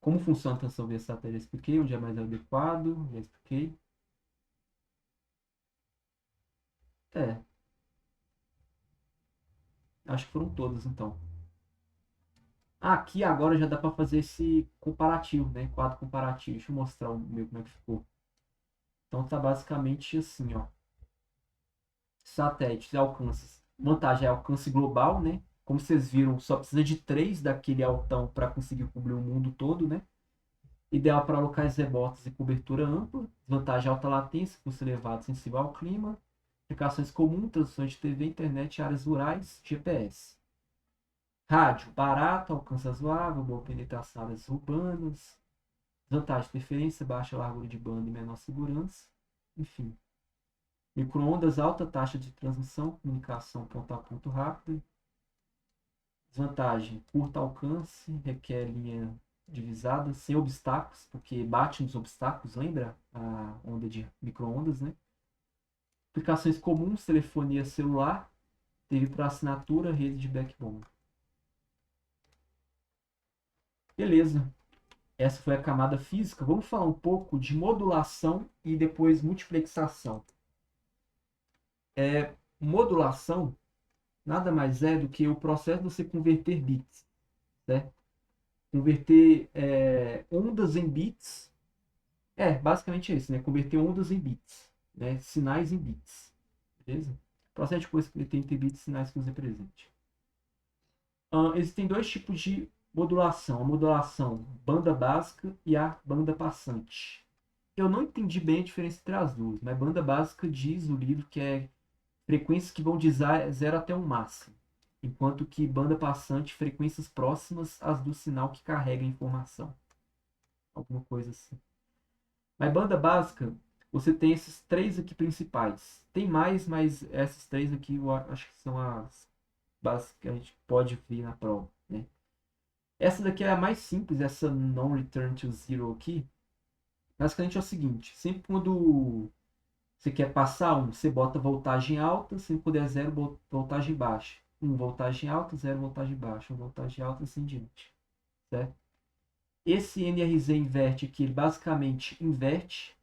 Como funciona a transmissão via satélite? Já expliquei. Onde é mais adequado? Já expliquei. É, acho que foram todas, então. Aqui agora já dá para fazer esse comparativo, né? Quadro comparativo. Deixa eu mostrar o meu como é que ficou. Então tá basicamente assim, ó. Satélites, alcances. Vantagem é alcance global, né? Como vocês viram, só precisa de 3 daquele altão para conseguir cobrir o mundo todo, né? Ideal para locais remotos e cobertura ampla. Vantagem alta latência, custo elevado, sensível ao clima. Aplicações comuns, transmissões de TV, internet, áreas rurais, GPS. Rádio, barato, alcance razoável, boa penetração em áreas urbanas. Vantagem de interferência, baixa largura de banda e menor segurança. Enfim. Microondas, alta taxa de transmissão, comunicação ponto a ponto rápida. Desvantagem, curto alcance, requer linha divisada, sem obstáculos, porque bate nos obstáculos, lembra? A onda de microondas, né? Aplicações comuns, telefonia celular, TV por assinatura, rede de backbone. Beleza. Essa foi a camada física. Vamos falar um pouco de modulação e depois multiplexação. Modulação nada mais é do que o processo de você converter bits, certo? Converter ondas em bits. Basicamente é isso, né? Converter ondas em bits, né? Sinais em bits, beleza? Processo de converter entre bits e sinais que nos represente. Existem dois tipos de modulação. A modulação banda básica e a banda passante. Eu não entendi bem a diferença entre as duas, mas banda básica diz o livro que é frequências que vão de 0 até o máximo, enquanto que banda passante, frequências próximas às do sinal que carrega a informação. Alguma coisa assim. Mas banda básica, você tem esses três aqui principais. Tem mais, mas essas três aqui eu acho que são as básicas que a gente pode ver na prova, né? Essa daqui é a mais simples, essa non return to zero aqui. Basicamente é o seguinte, sempre quando você quer passar você bota voltagem alta, sempre quando é zero, voltagem baixa. Voltagem alta, 0, voltagem baixa. Voltagem alta, assim em diante. Certo? Esse NRZ inverte aqui, ele basicamente inverte.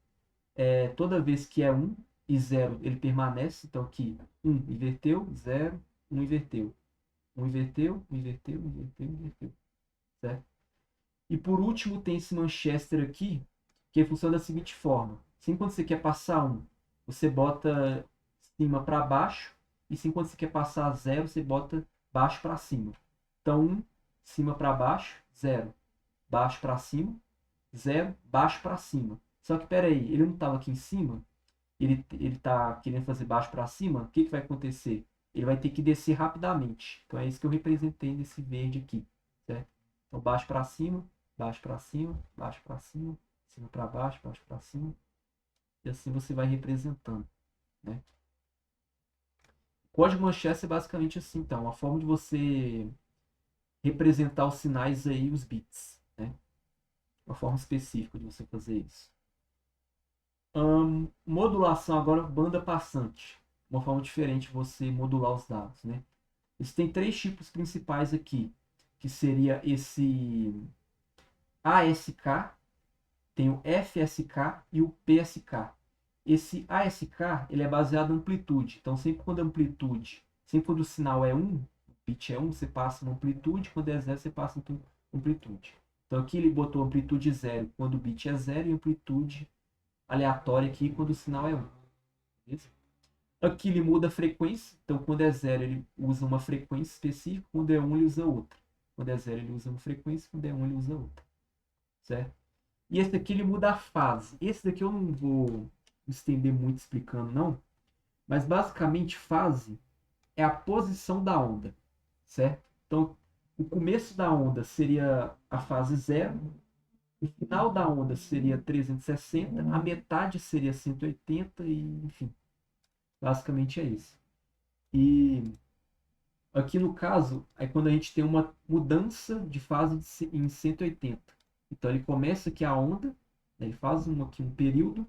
Toda vez que é 1 e 0, ele permanece. Então aqui, 1 inverteu, 0, 1 inverteu. 1 inverteu, 1 inverteu, 1 inverteu, 1 inverteu. Certo? E por último tem esse Manchester aqui, que funciona da seguinte forma. Assim, quando você quer passar você bota cima para baixo, e assim, quando você quer passar 0, você bota baixo para cima. Então, cima para baixo, 0. Baixo para cima, 0. Baixo para cima. Só que, peraí, ele não estava aqui em cima? Ele está querendo fazer baixo para cima? O que vai acontecer? Ele vai ter que descer rapidamente. Então, é isso que eu representei nesse verde aqui. Certo? Então, baixo para cima, baixo para cima, baixo para cima, cima para baixo para cima. E assim você vai representando, né? O código Manchester é basicamente assim, então, uma forma de você representar os sinais aí, os bits, né? Uma forma específica de você fazer isso. Modulação agora, banda passante. Uma forma diferente de você modular os dados, né? Existem três tipos principais aqui, que seria esse ASK, tem o FSK e o PSK. Esse ASK ele é baseado em amplitude. Então, sempre quando a amplitude, sempre quando o sinal é 1, o bit é 1, você passa uma amplitude, quando é 0, você passa uma amplitude. Então, aqui ele botou amplitude 0 quando o bit é 0 e amplitude aleatória aqui quando o sinal é 1. Beleza? Aqui ele muda a frequência. Então, quando é 0, ele usa uma frequência específica, quando é 1, ele usa outra. Quando é 0, ele usa uma frequência, quando é 1, ele usa outra. Certo? E esse daqui ele muda a fase. Esse daqui eu não vou me estender muito explicando, não. Mas basicamente fase é a posição da onda, certo? Então, o começo da onda seria a fase 0, o final da onda seria 360, a metade seria 180 e, enfim, basicamente é isso. E aqui no caso, é quando a gente tem uma mudança de fase em 180. Então ele começa aqui a onda, né, ele faz aqui um período.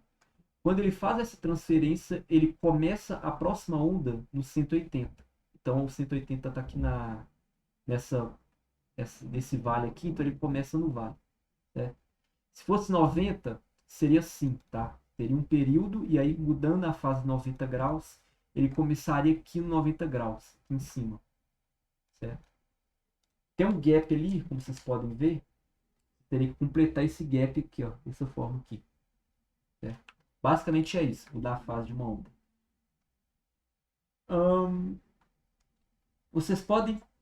Quando ele faz essa transferência, ele começa a próxima onda no 180. Então o 180 está aqui nesse vale aqui, então ele começa no vale. Certo? Se fosse 90, seria assim, tá? Teria um período e aí mudando a fase 90 graus, ele começaria aqui no 90 graus, aqui em cima. Certo? Tem um gap ali, como vocês podem ver, teria que completar esse gap aqui, ó, dessa forma aqui. Certo? Basicamente é isso, mudar a fase de uma onda.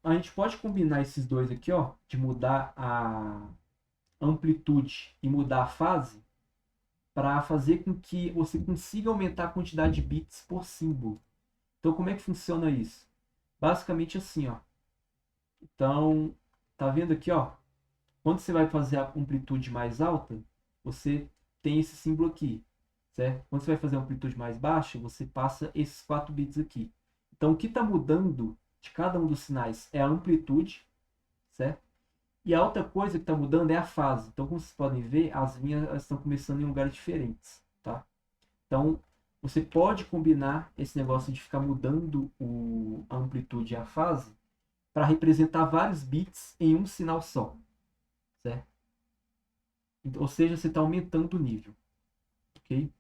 A gente pode combinar esses dois aqui, ó, de mudar a amplitude e mudar a fase, para fazer com que você consiga aumentar a quantidade de bits por símbolo. Então, como é que funciona isso? Basicamente assim, ó. Então, tá vendo aqui, ó? Quando você vai fazer a amplitude mais alta, você tem esse símbolo aqui, certo? Quando você vai fazer a amplitude mais baixa, você passa esses 4 bits aqui. Então, o que está mudando de cada um dos sinais é a amplitude, certo? E a outra coisa que está mudando é a fase. Então, como vocês podem ver, as linhas estão começando em lugares diferentes, tá? Então, você pode combinar esse negócio de ficar mudando a amplitude e a fase para representar vários bits em um sinal só, certo? Ou seja, você está aumentando o nível, ok?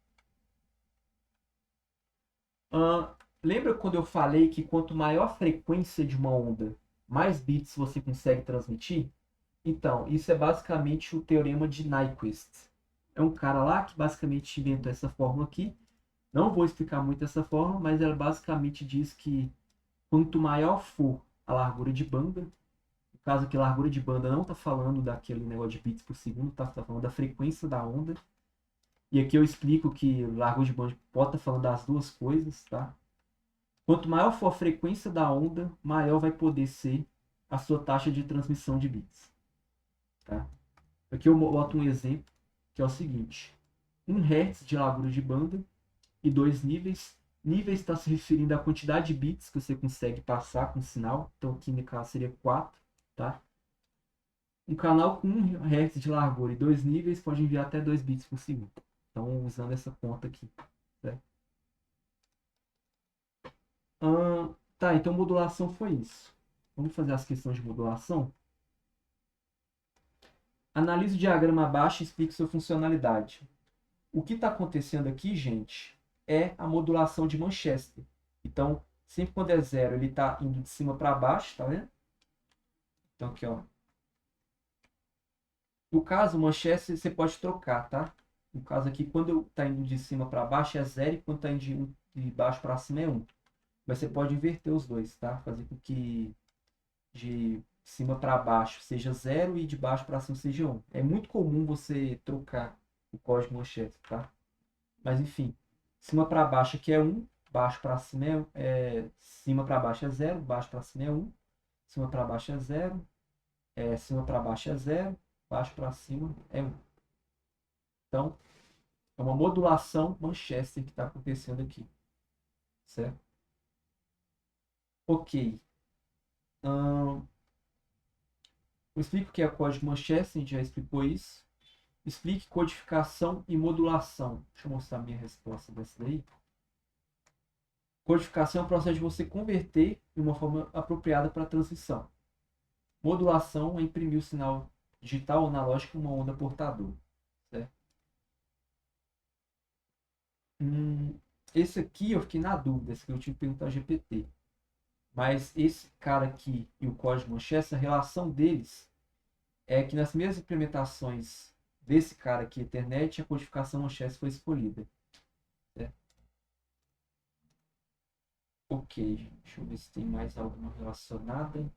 Lembra quando eu falei que quanto maior a frequência de uma onda, mais bits você consegue transmitir? Então, isso é basicamente o teorema de Nyquist. É um cara lá que basicamente inventou essa fórmula aqui. Não vou explicar muito essa fórmula, mas ela basicamente diz que quanto maior for a largura de banda, no caso aqui, largura de banda não está falando daquele negócio de bits por segundo, tá falando da frequência da onda. E aqui eu explico que largura de banda pode estar falando das duas coisas, tá? Quanto maior for a frequência da onda, maior vai poder ser a sua taxa de transmissão de bits, tá? Aqui eu boto um exemplo, que é o seguinte. 1 Hz de largura de banda e 2 níveis. Níveis está se referindo à quantidade de bits que você consegue passar com o sinal. Então aqui no caso seria 4, tá? Um canal com 1 Hz de largura e 2 níveis pode enviar até 2 bits por segundo. Então usando essa conta aqui, certo? Tá, então modulação foi isso. Vamos fazer as questões de modulação? Analise o diagrama abaixo e explique sua funcionalidade. O que está acontecendo aqui, gente, é a modulação de Manchester. Então, sempre quando é zero, ele está indo de cima para baixo, tá vendo? Então, aqui, ó. No caso, Manchester você pode trocar, tá? No caso aqui, quando está indo de cima para baixo é zero e quando está indo de baixo para cima é 1. Mas você pode inverter os dois, tá? Fazer com que de cima para baixo seja 0 e de baixo para cima seja 1. É muito comum você trocar o código Manchester, tá? Mas enfim, cima para baixo aqui é 1, baixo para cima cima para baixo é 0, baixo para cima é 1, cima para baixo é 0, cima para baixo é 0, baixo para cima é 1. Então, é uma modulação Manchester que está acontecendo aqui, certo? Ok. Eu explico o que é código Manchester, a gente já explicou isso. Explique codificação e modulação. Deixa eu mostrar a minha resposta dessa daí. Codificação é o processo de você converter de uma forma apropriada para a transmissão. Modulação é imprimir o sinal digital ou analógico em uma onda portadora. Certo? Esse aqui eu fiquei na dúvida, esse aqui eu tive que perguntar ao GPT. Mas esse cara aqui e o código Manchester, a relação deles é que nas primeiras implementações desse cara aqui, Ethernet, a codificação Manchester foi escolhida. Certo? Ok, deixa eu ver se tem mais alguma relacionada.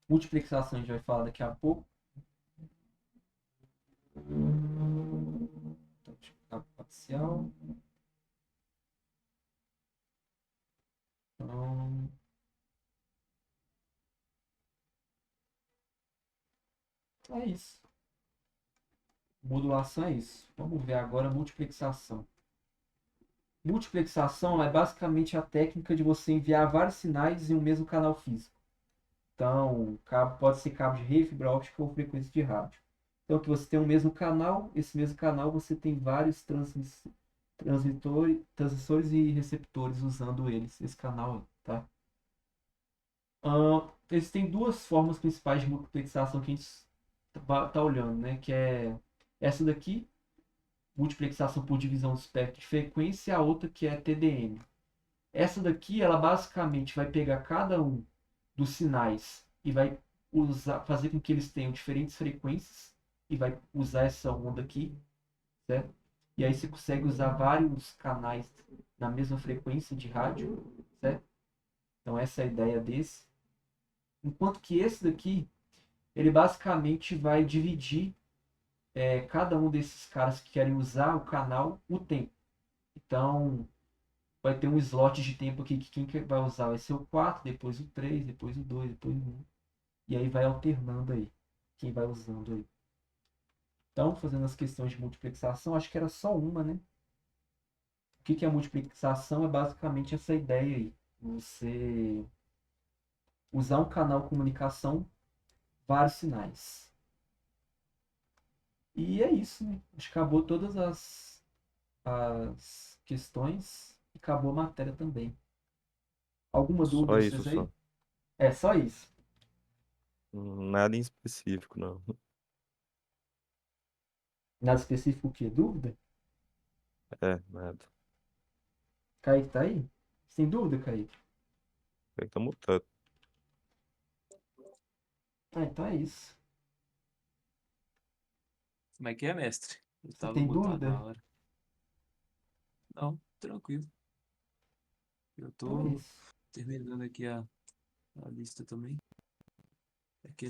Multiplexação a gente vai falar daqui a pouco. Então, deixa eu colocar parcial. Então, é isso. Modulação é isso. Vamos ver agora multiplexação. Multiplexação é basicamente a técnica de você enviar vários sinais em um mesmo canal físico. Então, cabo, pode ser cabo de rede, fibra óptica ou frequência de rádio. Então, que você tem um mesmo canal, esse mesmo canal você tem vários transmissores e receptores usando eles, esse canal, tá? Existem duas formas principais de multiplexação que a gente está olhando, né? Que é essa daqui, multiplexação por divisão do espectro de frequência, e a outra que é TDM. Essa daqui, ela basicamente vai pegar cada um dos sinais e vai fazer com que eles tenham diferentes frequências e vai usar essa onda aqui, certo? E aí você consegue usar vários canais na mesma frequência de rádio, certo? Então essa é a ideia desse. Enquanto que esse daqui, ele basicamente vai dividir cada um desses caras que querem usar o canal, o tempo. Então, vai ter um slot de tempo aqui que quem vai usar vai ser o 4, depois o 3, depois o 2, depois o 1. E aí vai alternando aí, quem vai usando aí. Então, fazendo as questões de multiplexação, acho que era só uma, né? O que é a multiplexação? É basicamente essa ideia aí. Você usar um canal de comunicação, vários sinais. E é isso, né? Acho que acabou todas as questões e acabou a matéria também. Alguma dúvida Só isso, vocês aí? só. É só isso. Nada em específico, não. Nada específico o quê? Dúvida? É, nada. Kaique tá aí? Sem dúvida, Kaique. Ele tá mutado. Ah, então é isso. Como é que é, mestre? Eu Você tava tem mutado dúvida? na hora. Não, tranquilo. Eu Então é tô isso. terminando aqui a lista também. É que